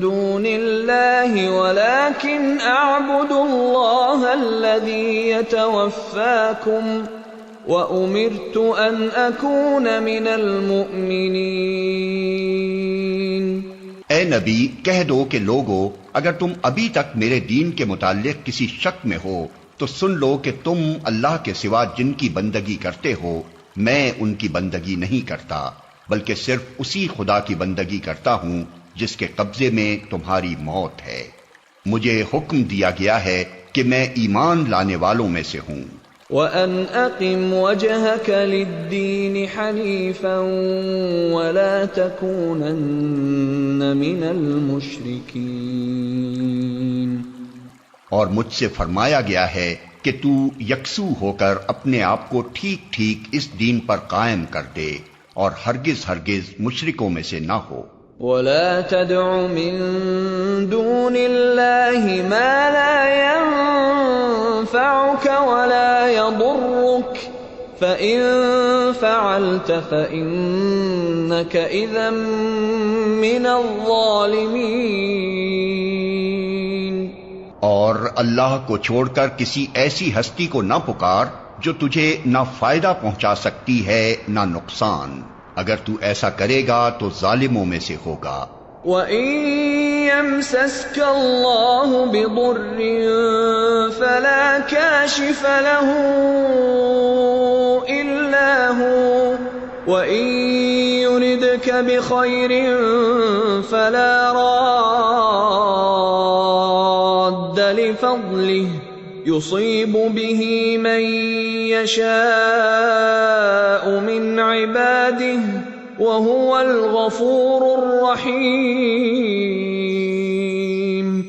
دون الله ولكن أعبد الله الذي يتوفاكم وأمرت أن أكون من المؤمنين۔ اے نبی کہہ دو کہ لوگو، اگر تم ابھی تک میرے دین کے متعلق کسی شک میں ہو تو سن لو کہ تم اللہ کے سوا جن کی بندگی کرتے ہو میں ان کی بندگی نہیں کرتا، بلکہ صرف اسی خدا کی بندگی کرتا ہوں جس کے قبضے میں تمہاری موت ہے۔ مجھے حکم دیا گیا ہے کہ میں ایمان لانے والوں میں سے ہوں۔ وَأَنْ أَقِمْ وَجْهَكَ لِلدِّينِ حَنِيفًا وَلَا تَكُونَنَّ مِنَ الْمُشْرِكِينَ۔ اور مجھ سے فرمایا گیا ہے کہ تو یکسو ہو کر اپنے آپ کو ٹھیک ٹھیک اس دین پر قائم کر دے اور ہرگز ہرگز مشرکوں میں سے نہ ہو۔ وَلَا تَدْعُ مِن دُونِ اللَّهِ مَا لَا يَنفَعُكَ وَلَا يَضُرُّكَ فَإِن فَعَلْتَ فَإِنَّكَ إِذًا مِّنَ الظَّالِمِينَ۔ اور اللہ کو چھوڑ کر کسی ایسی ہستی کو نہ پکار جو تجھے نہ فائدہ پہنچا سکتی ہے نہ نقصان، اگر تو ایسا کرے گا تو ظالموں میں سے ہوگا۔ وَإِن يَمْسَسْكَ اللَّهُ بِضُرٍّ فَلَا كَاشِفَ لَهُ إِلَّا هُوَ وَإِن يُرِدْكَ بِخَيْرٍ فَلَا رَادَّ لِفَضْلِهِ يُصِيبُ بِهِ مَن يَشَاءُ مِنْ عِبَادِهِ وَهُوَ الْغَفُورُ الرَّحِيمُ۔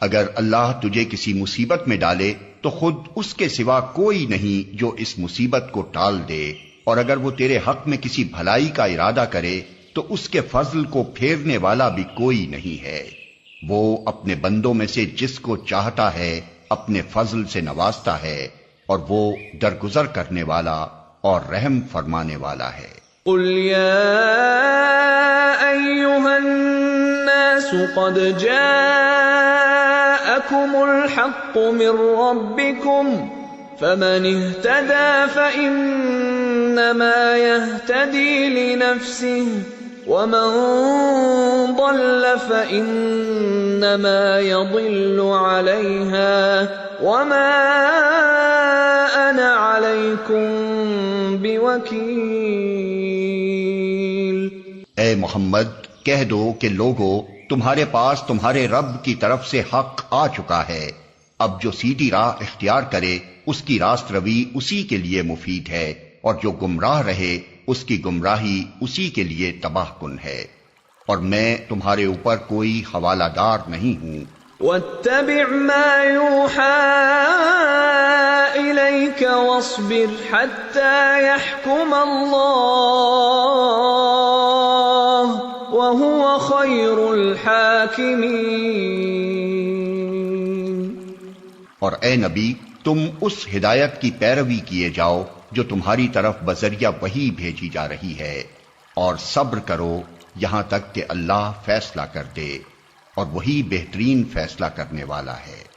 اگر اللہ تجھے کسی مصیبت میں ڈالے تو خود اس کے سوا کوئی نہیں جو اس مصیبت کو ٹال دے، اور اگر وہ تیرے حق میں کسی بھلائی کا ارادہ کرے تو اس کے فضل کو پھیرنے والا بھی کوئی نہیں ہے۔ وہ اپنے بندوں میں سے جس کو چاہتا ہے اپنے فضل سے نوازتا ہے، اور وہ درگزر کرنے والا اور رحم فرمانے والا ہے۔ قل يا أيها الناس قد جاءكم الحق من ربكم فمن اهتدى فإنما يهتدي لنفسه ومن ضل فإنما يضل عليها وما أنا عليكم بوكيل۔ اے محمد کہہ دو کہ لوگو، تمہارے پاس تمہارے رب کی طرف سے حق آ چکا ہے، اب جو سیدھی راہ اختیار کرے اس کی راست روی اسی کے لیے مفید ہے، اور جو گمراہ رہے اس کی گمراہی اسی کے لیے تباہ کن ہے، اور میں تمہارے اوپر کوئی حوالہ دار نہیں ہوں۔ وَاتَّبِعْ مَا يُوحَى إِلَيْكَ وَاصْبِرْ حَتَّى يَحْكُمَ اللَّهُ وَهُوَ خَيْرُ الْحَاكِمِينَ۔ اور اے نبی، تم اس ہدایت کی پیروی کیے جاؤ جو تمہاری طرف بذریعہ وحی بھیجی جا رہی ہے، اور صبر کرو یہاں تک کہ اللہ فیصلہ کر دے، اور وہی بہترین فیصلہ کرنے والا ہے۔